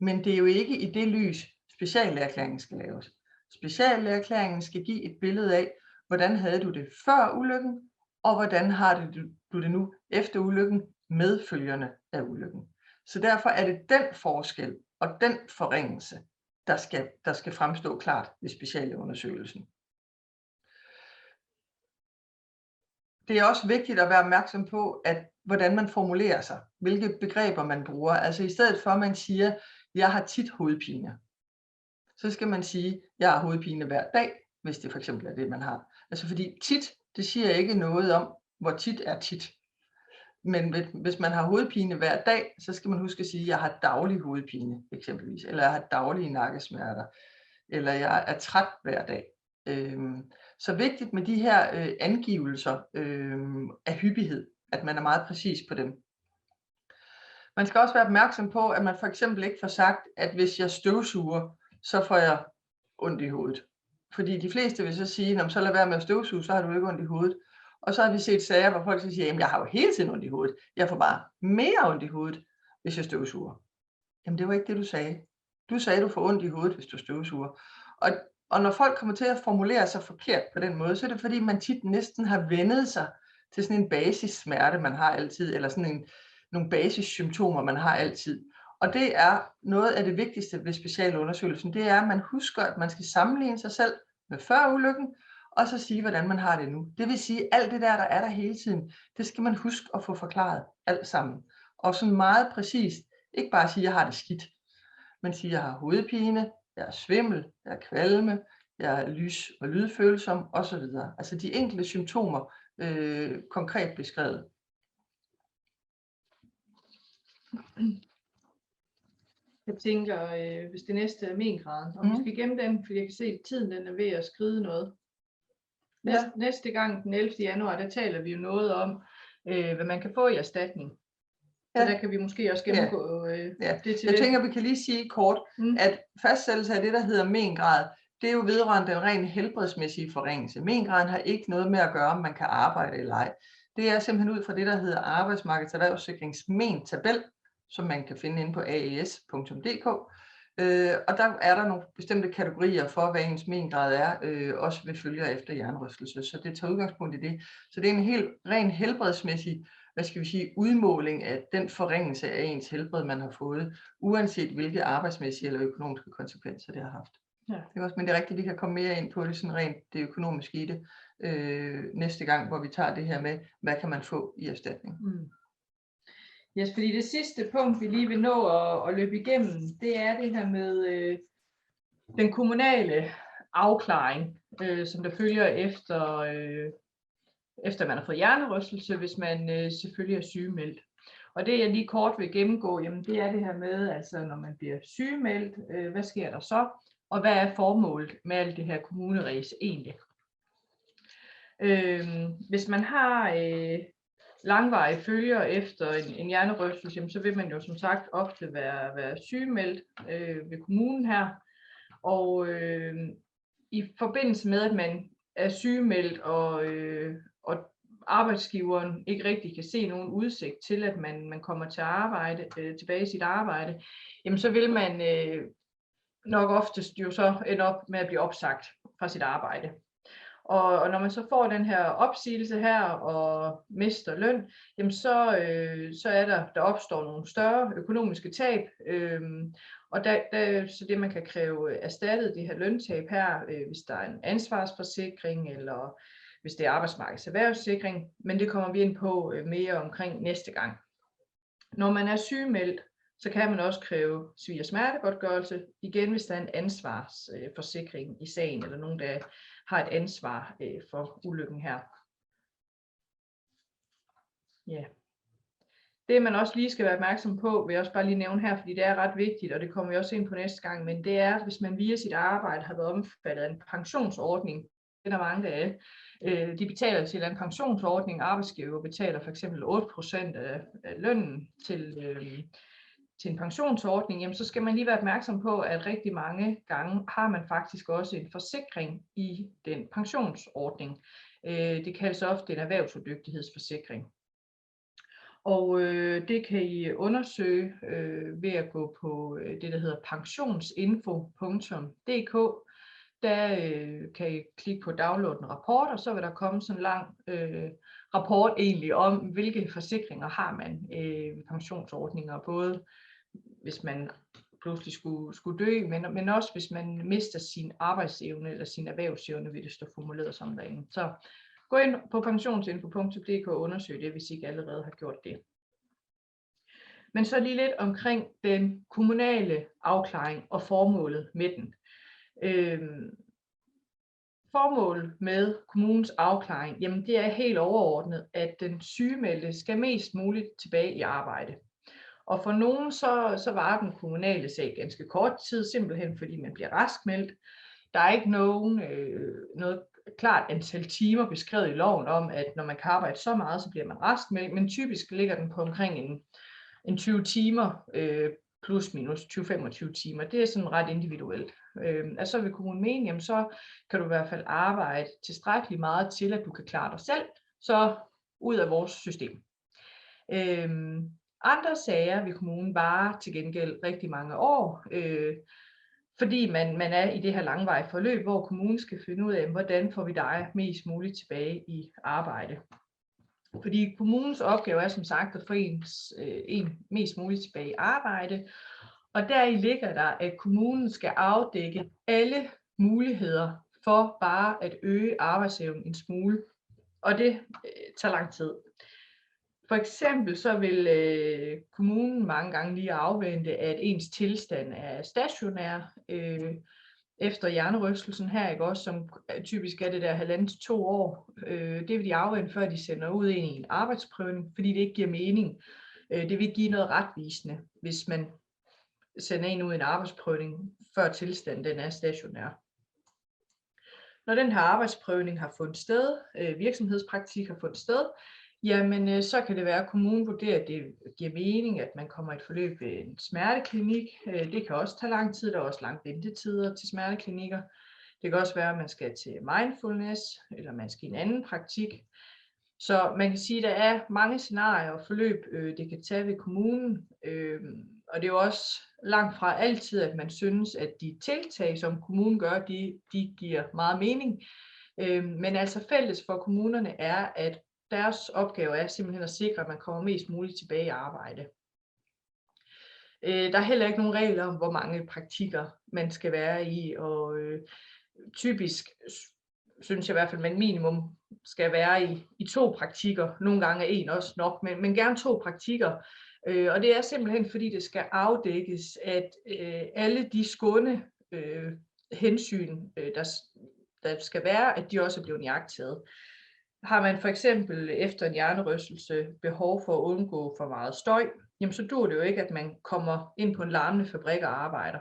Men det er jo ikke i det lys, speciallægeerklæringen skal laves. Speciallægeerklæringen skal give et billede af, hvordan havde du det før ulykken, og hvordan har du det nu efter ulykken med følgerne af ulykken. Så derfor er det den forskel og den forringelse, der skal fremstå klart ved speciallægeundersøgelsen. Det er også vigtigt at være opmærksom på, at hvordan man formulerer sig, hvilke begreber man bruger. Altså i stedet for, at man siger, jeg har tit hovedpine, så skal man sige, jeg har hovedpine hver dag, hvis det for eksempel er det, man har. Altså fordi tit, det siger ikke noget om, hvor tit er tit. Men hvis man har hovedpine hver dag, så skal man huske at sige, at jeg har daglig hovedpine eksempelvis, eller jeg har daglige nakkesmerter, eller jeg er træt hver dag. Så vigtigt med de her angivelser af hyppighed, at man er meget præcis på dem. Man skal også være opmærksom på, at man for eksempel ikke får sagt, at hvis jeg støvsuger, så får jeg ondt i hovedet. Fordi de fleste vil så sige, så lad være med at støvsuge, så har du ikke ondt i hovedet. Og så har vi set sager, hvor folk siger, jamen jeg har jo hele tiden ondt i hovedet. Jeg får bare mere ondt i hovedet, hvis jeg støvsuger. Jamen det var ikke det, du sagde. Du sagde, du får ondt i hovedet, hvis du støvsuger. Og når folk kommer til at formulere sig forkert på den måde, så er det fordi, man tit næsten har vendet sig til sådan en basissmerte, man har altid, eller sådan nogle basissymptomer, man har altid. Og det er noget af det vigtigste ved specialundersøgelsen, det er, at man husker, at man skal sammenligne sig selv med før ulykken, og så sige, hvordan man har det nu. Det vil sige, alt det der er der hele tiden, det skal man huske at få forklaret alt sammen. Og sådan meget præcist, ikke bare sige, at jeg har det skidt, men sige, at jeg har hovedpine, jeg er svimmel, jeg er kvalme, jeg er lys- og lydfølsom osv. Altså de enkelte symptomer konkret beskrevet. Jeg tænker, hvis det næste er mengraden, og vi skal gemme den, for jeg kan se, at tiden den er ved at skride noget. Næste gang, den 11. januar, der taler vi jo noget om, hvad man kan få i erstatning. Så der kan vi måske også gennemgå det til Jeg tænker, vi kan lige sige kort, at fastsættelse af det, der hedder mengrad, det er jo vedrørende den rent helbredsmæssige forringelse. Mengraden har ikke noget med at gøre, om man kan arbejde eller ej. Det er simpelthen ud fra det, der hedder Arbejdsmarkedets Erhvervssikrings men-tabel, som man kan finde inde på aes.dk. Og der er der nogle bestemte kategorier for, hvad ens mengrad er, også ved følger efter hjernerystelse. Så det tager udgangspunkt i det. Så det er en helt ren helbredsmæssig hvad skal vi sige, udmåling af den forringelse af ens helbred, man har fået, uanset hvilke arbejdsmæssige eller økonomiske konsekvenser det har haft. Ja. Det er også, men det er rigtigt, vi kan komme mere ind på det, sådan rent det økonomiske i det, næste gang, hvor vi tager det her med, hvad kan man få i erstatning. Yes, fordi det sidste punkt, vi lige vil nå at løbe igennem, det er det her med den kommunale afklaring, som der følger efter man har fået hjernerystelse, hvis man selvfølgelig er sygemeldt. Og det jeg lige kort vil gennemgå, jamen det er det her med, altså når man bliver sygemeldt, hvad sker der så? Og hvad er formålet med alt det her kommuneræs egentlig? Hvis man har langvarige følger efter en hjernerystelse, så vil man jo som sagt ofte være sygemeldt ved kommunen her. Og i forbindelse med, at man er sygemeldt, og arbejdsgiveren ikke rigtig kan se nogen udsigt til, at man kommer til arbejde, tilbage i sit arbejde, jamen så vil man nok oftest jo så ende op med at blive opsagt fra sit arbejde. Og når man så får den her opsigelse her og mister løn, jamen så er der opstår nogle større økonomiske tab. Og så det man kan kræve erstattet det her løntab her, hvis der er en ansvarsforsikring eller hvis det er arbejdsmarkedets erhvervssikring, men det kommer vi ind på mere omkring næste gang. Når man er sygemeldt, så kan man også kræve svie- og smertegodtgørelse, igen hvis der er en ansvarsforsikring i sagen, eller nogen, der har et ansvar for ulykken her. Ja. Det man også lige skal være opmærksom på, vil jeg også bare lige nævne her, fordi det er ret vigtigt, og det kommer vi også ind på næste gang, men det er, hvis man via sit arbejde har været omfattet af en pensionsordning, det er der mange af, de betaler til en pensionsordning, arbejdsgiver betaler for eksempel 8% af lønnen til en pensionsordning, jamen så skal man lige være opmærksom på, at rigtig mange gange har man faktisk også en forsikring i den pensionsordning. Det kaldes ofte en erhvervsudygtighedsforsikring. Og det kan I undersøge ved at gå på det, der hedder pensionsinfo.dk. Der kan I klikke på download en rapport, og så vil der komme sådan en lang rapport egentlig om, hvilke forsikringer har man ved pensionsordninger, både hvis man pludselig skulle dø, men også hvis man mister sin arbejdsevne eller sin erhvervsevne, vil det stå formuleret som derinde. Så gå ind på pensionsinfo.dk og undersøg det, hvis I ikke allerede har gjort det. Men så lige lidt omkring den kommunale afklaring og formålet med den. Formålet med kommunens afklaring, jamen det er helt overordnet, at den sygemeldte skal mest muligt tilbage i arbejde. Og for nogen så var den kommunale sag ganske kort tid, simpelthen fordi man bliver raskmeldt. Der er ikke noget klart antal timer beskrevet i loven om, at når man kan arbejde så meget, så bliver man raskmeldt, men typisk ligger den på omkring en 20 timer, plus minus 20-25 timer. Det er sådan ret individuelt. Altså vil kommunen mene, jamen så kan du i hvert fald arbejde tilstrækkeligt meget til, at du kan klare dig selv, så ud af vores system. Andre sager vil kommunen vare til gengæld rigtig mange år, fordi man er i det her langvarige forløb, hvor kommunen skal finde ud af, hvordan får vi dig mest muligt tilbage i arbejde. Fordi kommunens opgave er som sagt at få en mest muligt tilbage i arbejde, og deri ligger der, at kommunen skal afdække alle muligheder for bare at øge arbejdsevnen en smule, og det tager lang tid. For eksempel så vil kommunen mange gange lige afvente, at ens tilstand er stationær efter hjernerystelsen her, ikke også, som typisk er det der 1,5 til 2 år. Det vil de afvente, før de sender ud ind i en arbejdsprøvning, fordi det ikke giver mening. Det vil ikke give noget retvisende, hvis man sender en ud i en arbejdsprøvning, før tilstanden den er stationær. Når den her arbejdsprøvning har fundet sted, virksomhedspraktik har fundet sted, jamen så kan det være, at kommunen vurderer, at det giver mening, at man kommer i et forløb ved en smerteklinik. Det kan også tage lang tid, der er også lange ventetider til smerteklinikker. Det kan også være, at man skal til mindfulness, eller man skal i en anden praktik. Så man kan sige, at der er mange scenarier og forløb, det kan tage ved kommunen. Og det er jo også langt fra altid, at man synes, at de tiltag, som kommunen gør, de giver meget mening. Men altså fælles for kommunerne er, at deres opgave er simpelthen at sikre, at man kommer mest muligt tilbage i arbejde. Der er heller ikke nogen regler om, hvor mange praktikker man skal være i, og typisk synes jeg i hvert fald, at man minimum skal være i 2 praktikker. Nogle gange er 1 også nok, men gerne 2 praktikker. Og det er simpelthen, fordi det skal afdækkes, at alle de skåne hensyn, der skal være, at de også er blevet iagttaget. Har man for eksempel efter en hjernerystelse behov for at undgå for meget støj, jamen så dur det jo ikke, at man kommer ind på en larmende fabrik og arbejder.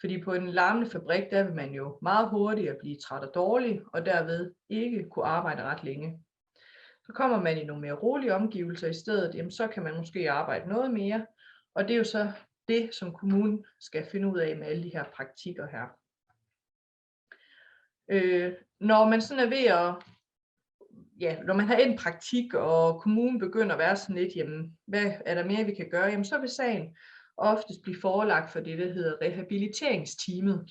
Fordi på en larmende fabrik, der vil man jo meget hurtigt blive træt og dårlig, og derved ikke kunne arbejde ret længe. Så kommer man i nogle mere rolige omgivelser i stedet, jamen så kan man måske arbejde noget mere, og det er jo så det, som kommunen skal finde ud af med alle de her praktikker her. Når man sådan er ved at, når man har en praktik, og kommunen begynder at være sådan lidt, jamen hvad er der mere, vi kan gøre, jamen så vil sagen oftest blive forelagt for det, der hedder rehabiliteringsteamet.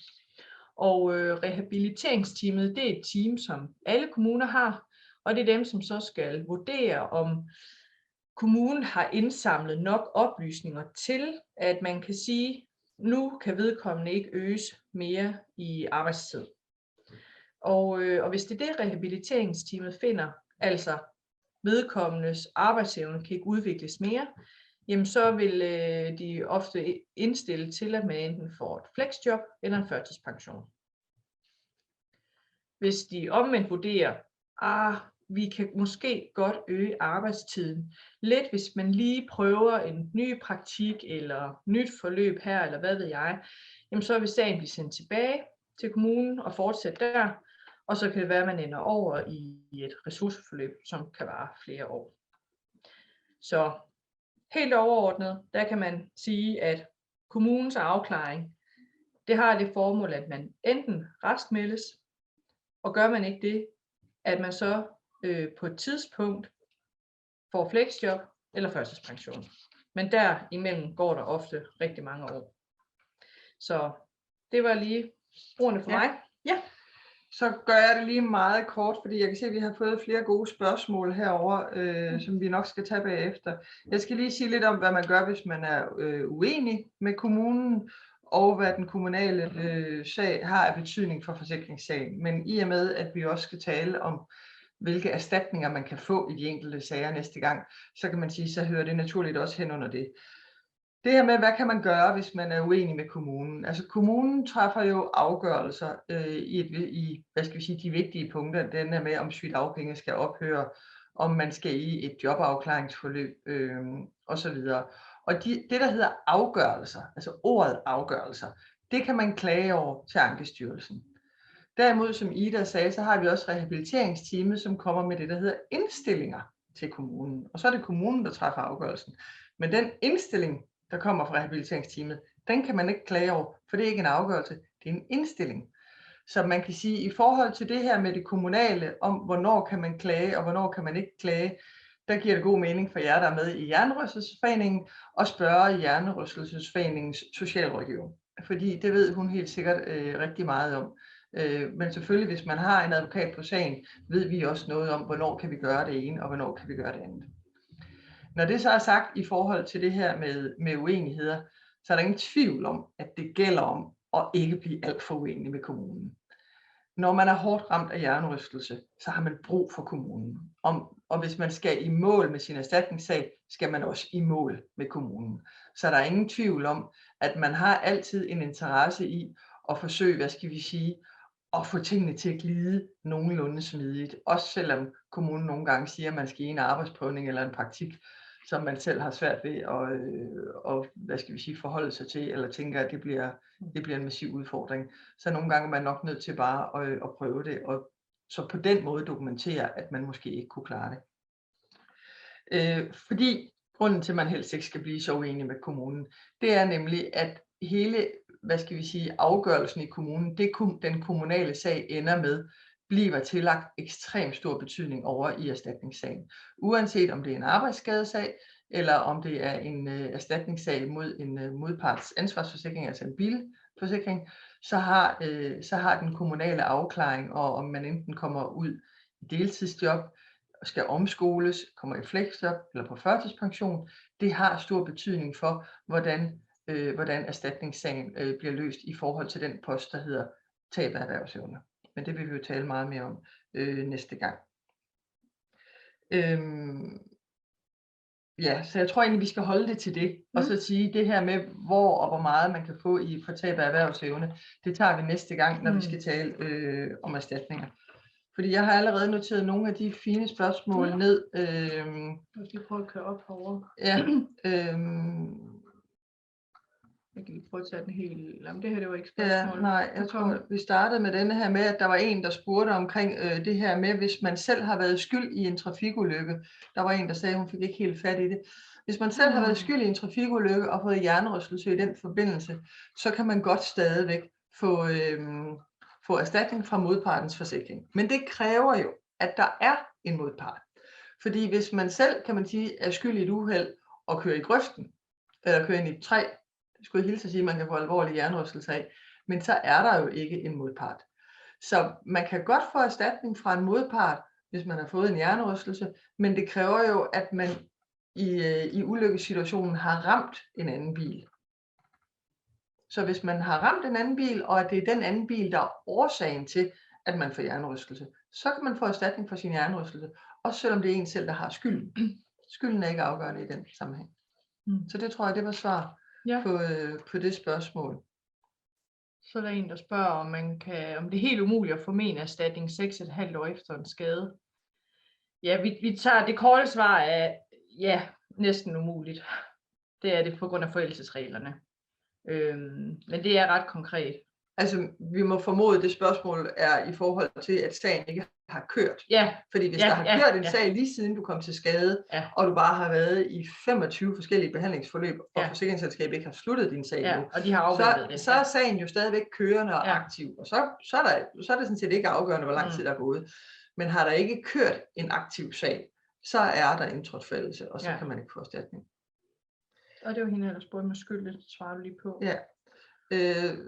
Og rehabiliteringsteamet, det er et team, som alle kommuner har, og det er dem, som så skal vurdere, om kommunen har indsamlet nok oplysninger til, at man kan sige, nu kan vedkommende ikke øges mere i arbejdstid. Og hvis det er det, rehabiliteringsteamet finder, altså vedkommendes arbejdsevne kan ikke udvikles mere, jamen så vil de ofte indstille til, at man enten får et flexjob eller en førtidspension. Hvis de omvendt vurderer, vi kan måske godt øge arbejdstiden lidt, hvis man lige prøver en ny praktik eller nyt forløb her, eller hvad ved jeg, jamen så vil sagen blive sendt tilbage til kommunen og fortsætte der, og så kan det være, at man ender over i et ressourceforløb, som kan vare flere år. Så helt overordnet, der kan man sige, at kommunens afklaring, det har det formål, at man enten restmeldes, og gør man ikke det, at man så på et tidspunkt får flexjob eller førtidspension. Men derimellem går der ofte rigtig mange år. Så det var lige ordene for mig. Ja. Så gør jeg det lige meget kort, fordi jeg kan se, at vi har fået flere gode spørgsmål herover, som vi nok skal tage bagefter. Jeg skal lige sige lidt om, hvad man gør, hvis man er uenig med kommunen, og hvad den kommunale sag har af betydning for forsikringssagen. Men i og med, at vi også skal tale om, hvilke erstatninger man kan få i de enkelte sager næste gang, så kan man sige, så hører det naturligt også hen under det. Det her med, hvad kan man gøre, hvis man er uenig med kommunen? Altså kommunen træffer jo afgørelser i hvad skal vi sige, de vigtige punkter. Den her med, om sygedagpenge skal ophøre, om man skal i et jobafklaringsforløb osv. Og det, der hedder afgørelser, altså ordet afgørelser, det kan man klage over til Ankestyrelsen. Derimod, som Ida sagde, så har vi også rehabiliteringsteamet, som kommer med det, der hedder indstillinger til kommunen. Og så er det kommunen, der træffer afgørelsen. Men den indstilling, der kommer fra rehabiliteringsteamet, den kan man ikke klage over, for det er ikke en afgørelse, det er en indstilling. Så man kan sige, i forhold til det her med det kommunale, om hvornår kan man klage, og hvornår kan man ikke klage, der giver det god mening for jer, der er med i Hjernerystelsesforeningen, at spørge Hjernerystelsesforeningens socialrådgiver. Fordi det ved hun helt sikkert rigtig meget om. Men selvfølgelig, hvis man har en advokat på sagen, ved vi også noget om, hvornår kan vi gøre det ene, og hvornår kan vi gøre det andet. Når det så er sagt i forhold til det her med uenigheder, så er der ingen tvivl om, at det gælder om at ikke blive alt for uenig med kommunen. Når man er hårdt ramt af hjernerystelse, så har man brug for kommunen. Og hvis man skal i mål med sin erstatningssag, skal man også i mål med kommunen. Så der er ingen tvivl om, at man har altid en interesse i at forsøge, hvad skal vi sige, at få tingene til at glide nogenlunde smidigt. Også selvom kommunen nogle gange siger, at man skal i en arbejdsprøvning eller en praktik, som man selv har svært ved at hvad skal vi sige, forholde sig til, eller tænker, at det bliver en massiv udfordring. Så nogle gange er man nok nødt til bare at prøve det, og så på den måde dokumentere, at man måske ikke kunne klare det. Fordi grunden til, at man helst ikke skal blive så uenig med kommunen, det er nemlig, at hele, hvad skal vi sige, afgørelsen i kommunen, det den kommunale sag ender med, bliver tillagt ekstremt stor betydning over i erstatningssagen. Uanset om det er en arbejdsskadesag, eller om det er en erstatningssag mod en modparts ansvarsforsikring, altså en bilforsikring, så har den kommunale afklaring, og om man enten kommer ud i deltidsjob, skal omskoles, kommer i fleksjob eller på førtidspension, det har stor betydning for, hvordan erstatningssagen bliver løst i forhold til den post, der hedder tab af erhvervsevne. Men det vil vi jo tale meget mere om næste gang. Ja, så jeg tror egentlig, vi skal holde det til det, og så sige det her med, hvor og hvor meget man kan få for tab af erhvervsevne, det tager vi næste gang, når vi skal tale om erstatninger. Fordi jeg har allerede noteret nogle af de fine spørgsmål ned. Hvis vi prøver at køre op herovre. Ja. Jeg kan lige prøve at tage den helt. Jamen, det her, det var ikke spørgsmål. Ja, nej, jeg tror, vi startede med denne her med, at der var en, der spurgte omkring det her med, hvis man selv har været skyld i en trafikulykke. Der var en, der sagde, at hun fik ikke helt fat i det. Hvis man selv har været skyld i en trafikulykke og fået hjernerystelse i den forbindelse, så kan man godt stadigvæk få erstatning fra modpartens forsikring. Men det kræver jo, at der er en modpart. Fordi hvis man selv, kan man sige, er skyld i et uheld og kører i grøften, eller kører ind i et træ, det skulle jeg hilse at sige, at man kan få alvorlig hjernerystelse af, men så er der jo ikke en modpart. Så man kan godt få erstatning fra en modpart, hvis man har fået en hjernerystelse, men det kræver jo, at man i ulykkessituationen har ramt en anden bil. Så hvis man har ramt en anden bil, og at det er den anden bil, der er årsagen til, at man får hjernerystelse, så kan man få erstatning for sin hjernerystelse, også selvom det er en selv, der har skylden. Skylden er ikke afgørende i den sammenhæng. Så det tror jeg, det var svar på det spørgsmål. Så er der en, der spørger, om det er helt umuligt at få menerstatning 6,5 år efter en skade. Ja, vi tager det korte svar af, ja, næsten umuligt. Det er det på grund af forældelsesreglerne. Men det er ret konkret. Altså, vi må formode, at det spørgsmål er i forhold til, at sagen ikke har kørt. Ja. Fordi hvis der har kørt en sag lige siden du kom til skade, og du bare har været i 25 forskellige behandlingsforløb, og forsikringsselskabet ikke har sluttet din sag nu, og de har afventet det. Så er sagen jo stadigvæk kørende og aktiv. Og så er det sådan set ikke afgørende, hvor lang tid der er gået. Men har der ikke kørt en aktiv sag, så er der indtrådt forældelse, og så kan man ikke få erstatning. Og det var hende, der spurgte mig skyld, det svarer du lige på. Ja.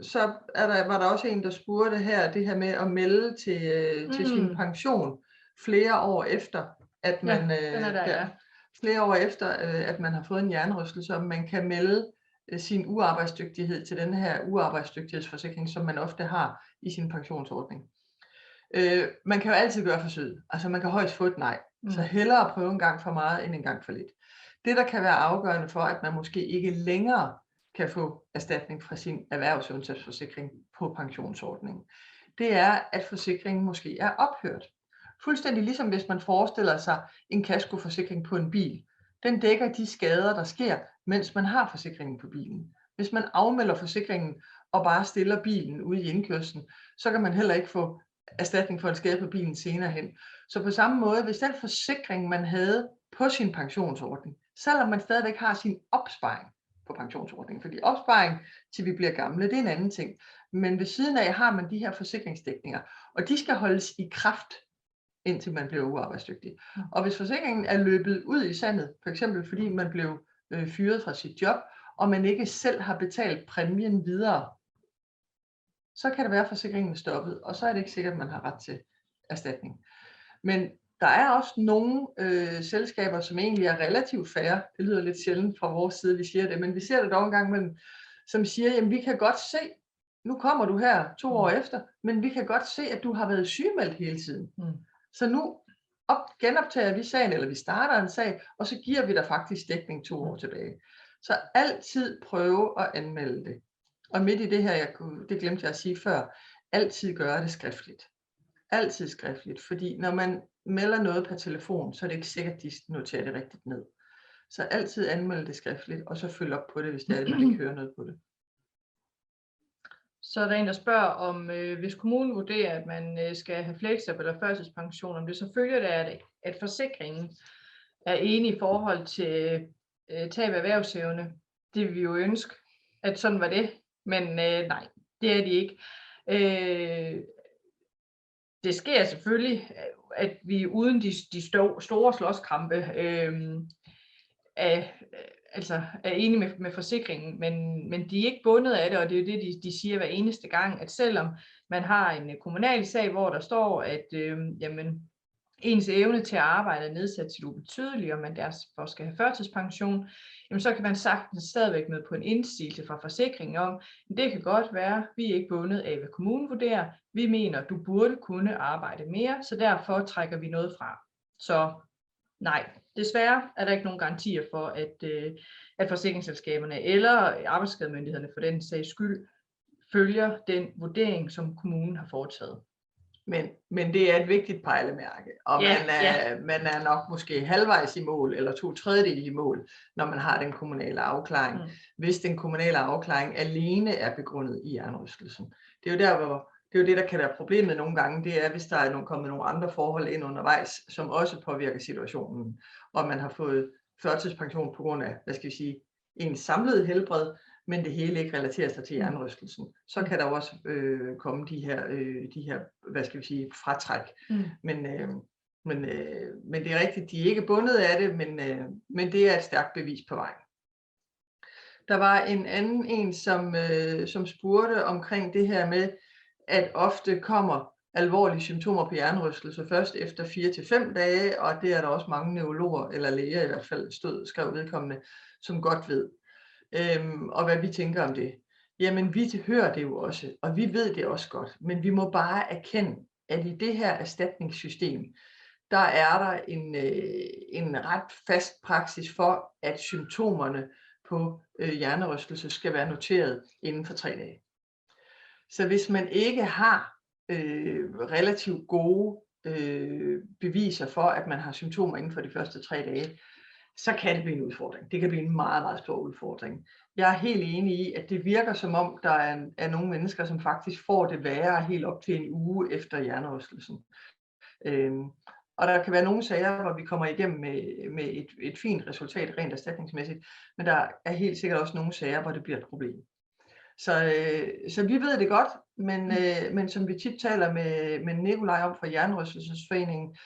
Så var der også en, der spurgte her, det her med at melde til sin pension flere år efter, at man flere år efter, at man har fået en hjernerystelse, om man kan melde sin uarbejdsdygtighed til den her uarbejdsdygtighedsforsikring, som man ofte har i sin pensionsordning. Man kan jo altid gøre forsøget, altså man kan højst få et nej, så hellere prøve en gang for meget end en gang for lidt. Det, der kan være afgørende for, at man måske ikke længere kan få erstatning fra sin erhvervsundhedsforsikring på pensionsordningen, det er, at forsikringen måske er ophørt. Fuldstændig ligesom hvis man forestiller sig en kaskoforsikring på en bil. Den dækker de skader, der sker, mens man har forsikringen på bilen. Hvis man afmelder forsikringen og bare stiller bilen ude i indkørslen, så kan man heller ikke få erstatning for en skade på bilen senere hen. Så på samme måde, hvis den forsikring, man havde på sin pensionsordning, selvom man stadigvæk har sin opsparing på pensionsordningen, fordi opsparing til vi bliver gamle, det er en anden ting. Men ved siden af har man de her forsikringsdækninger, og de skal holdes i kraft, indtil man bliver uarbejdsdygtig. Og hvis forsikringen er løbet ud i sandet, for eksempel fordi man blev fyret fra sit job, og man ikke selv har betalt præmien videre, så kan det være, at forsikringen er stoppet, og så er det ikke sikkert, at man har ret til erstatning. Men der er også nogle selskaber, som egentlig er relativt færre. Det lyder lidt sjældent fra vores side, vi siger det, men vi ser det dog en gang imellem, som siger, jamen vi kan godt se, nu kommer du her 2 år efter, men vi kan godt se, at du har været sygemeldt hele tiden. Så nu genoptager vi sagen, eller vi starter en sag, og så giver vi dig faktisk dækning 2 år tilbage. Så altid prøve at anmelde det. Og midt i det her, det glemte jeg at sige før, altid gøre det skriftligt. Altid skriftligt, fordi når man melder noget per telefon, så er det ikke sikkert, at de noterer det rigtigt ned. Så altid anmelde det skriftligt, og så følge op på det, hvis det er, at man ikke hører noget på det. Så er der en, der spørger om, hvis kommunen vurderer, at man skal have fleksjob eller førtidspension, om det så følger det, at forsikringen er enig i forhold til tab af erhvervsevne. Det vil vi jo ønske, at sådan var det, men nej, det er de ikke. Det sker selvfølgelig, at vi uden de store slåskampe er enige med forsikringen, men de er ikke bundet af det, og det er det, de siger hver eneste gang, at selvom man har en kommunal sag, hvor der står, at jamen, ens evne til at arbejde er nedsat til ubetydeligt, og man derfor skal have førtidspension, jamen så kan man sagtens stadigvæk møde på en indsigelse fra forsikringen om, det kan godt være, vi er ikke bundet af, hvad kommunen vurderer, vi mener, du burde kunne arbejde mere, så derfor trækker vi noget fra. Så nej, desværre er der ikke nogen garantier for, at forsikringsselskaberne eller arbejdsskademyndighederne for den sags skyld følger den vurdering, som kommunen har foretaget. Men det er et vigtigt pejlemærke, og man er nok måske halvvejs i mål, eller 2/3 i mål, når man har den kommunale afklaring, hvis den kommunale afklaring alene er begrundet i hjernerystelsen. Det er jo der, hvor det er jo det, der kan være problemet nogle gange, det er, hvis der er kommet nogle andre forhold ind undervejs, som også påvirker situationen, og man har fået førtidspension på grund af, hvad skal vi sige, ens samlede helbred, men det hele ikke relaterer sig til hjernerystelsen. Så kan der også komme de her, hvad skal vi sige, fratræk. Men det er rigtigt, de er ikke bundet af det, men det er et stærkt bevis på vejen. Der var en anden, som spurgte omkring det her med, at ofte kommer alvorlige symptomer på hjernerystelse først efter 4 til 5 dage, og det er der også mange neurologer, eller læger i hvert fald, skrev vedkommende, som godt ved. Og hvad vi tænker om det. Jamen vi hører det jo også, og vi ved det også godt, men vi må bare erkende, at i det her erstatningssystem, der er der en ret fast praksis for, at symptomerne på hjernerystelse skal være noteret inden for 3 dage. Så hvis man ikke har relativt gode beviser for, at man har symptomer inden for de første 3 dage, så kan det blive en udfordring. Det kan blive en meget, meget stor udfordring. Jeg er helt enig i, at det virker som om, der er nogle mennesker, som faktisk får det værre helt op til en uge efter hjernerystelsen. Og der kan være nogle sager, hvor vi kommer igennem med et fint resultat rent erstatningsmæssigt, men der er helt sikkert også nogle sager, hvor det bliver et problem. Så vi ved det godt, men som vi tit taler med Nikolaj om fra Hjernerystelsesforeningen,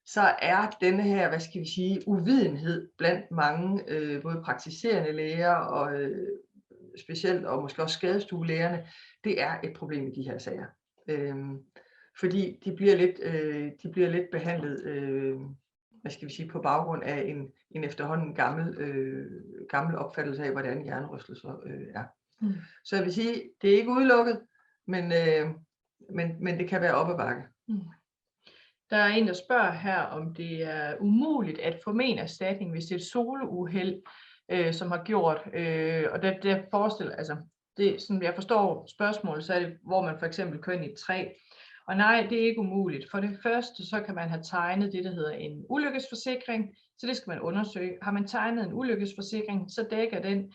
så er denne her, hvad skal vi sige, uvidenhed blandt mange, både praktiserende læger og specielt, og måske også skadestuelægerne, det er et problem i de her sager. Fordi de bliver lidt behandlet, hvad skal vi sige, på baggrund af en efterhånden gammel opfattelse af, hvordan hjernerystelser er. Så jeg vil sige, det er ikke udelukket, men det kan være op ad bakke. Der er en, der spørger her, om det er umuligt at få erstatning, hvis det er et solouheld, som har gjort, og det forestiller, altså det, som jeg forstår spørgsmålet, så er det, hvor man for eksempel kører ind i et træ. Og nej, det er ikke umuligt. For det første, så kan man have tegnet det, der hedder en ulykkesforsikring, så det skal man undersøge. Har man tegnet en ulykkesforsikring, så dækker den,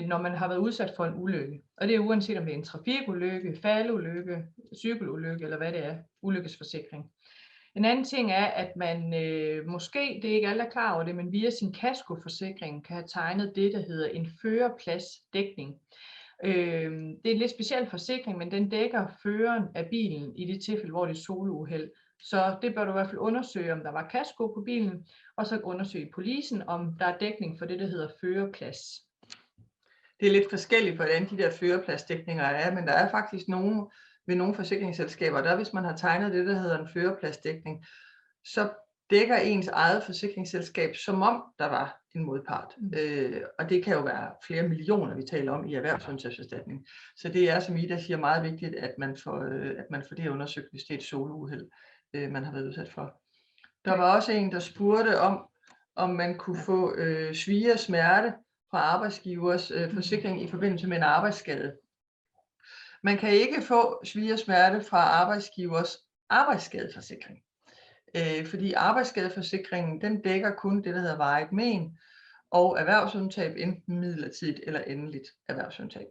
når man har været udsat for en ulykke. Og det er uanset om det er en trafikulykke, faldulykke, cykelulykke eller hvad det er, ulykkesforsikring. En anden ting er, at man måske, det er ikke alle er klar over det, men via sin kaskoforsikring kan have tegnet det, der hedder en førerpladsdækning. Det er en lidt speciel forsikring, men den dækker føreren af bilen i det tilfælde, hvor det er solouheld. Så det bør du i hvert fald undersøge, om der var kasko på bilen, og så undersøge i policen, om der er dækning for det, der hedder førerplads. Det er lidt forskelligt, hvordan de der førerpladsdækninger er, men der er faktisk ved nogle forsikringsselskaber, der hvis man har tegnet det, der hedder en førerpladsdækning, så dækker ens eget forsikringsselskab, som om der var en modpart. Og det kan jo være flere millioner, vi taler om i erhvervsundtagserstatning. Så det er, som Ida siger, meget vigtigt, at man får det undersøgt, hvis det er et solouheld, man har været udsat for. Der var også en, der spurgte om man kunne få svie og smerte fra arbejdsgivers forsikring i forbindelse med en arbejdsskade. Man kan ikke få svie og smerte fra arbejdsgivers arbejdsskadeforsikring. Fordi arbejdsskadeforsikringen, den dækker kun det, der hedder varigt men og erhvervsundtab, enten midlertidigt eller endeligt erhvervsundtab.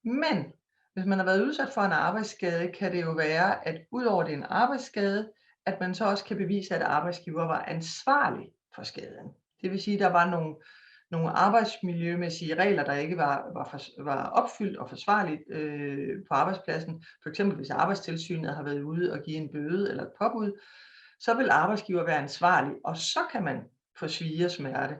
Men hvis man har været udsat for en arbejdsskade, kan det jo være, at udover det er en arbejdsskade, at man så også kan bevise, at arbejdsgiver var ansvarlig for skaden. Det vil sige, at der var nogle arbejdsmiljømæssige regler, der ikke var opfyldt og forsvarligt på arbejdspladsen. For eksempel hvis Arbejdstilsynet har været ude og give en bøde eller et påbud, så vil arbejdsgiver være ansvarlig, og så kan man få svie og smerte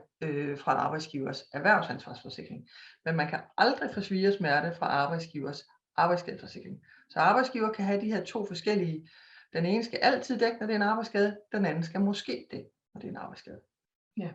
fra arbejdsgivers erhvervsansvarsforsikring. Men man kan aldrig få svie og smerte fra arbejdsgivers arbejdsskadeforsikring. Så arbejdsgiver kan have de her 2 forskellige Den ene skal altid dække, når det er en arbejdsskade. Den anden skal måske dække, når det er en arbejdsskade. Ja.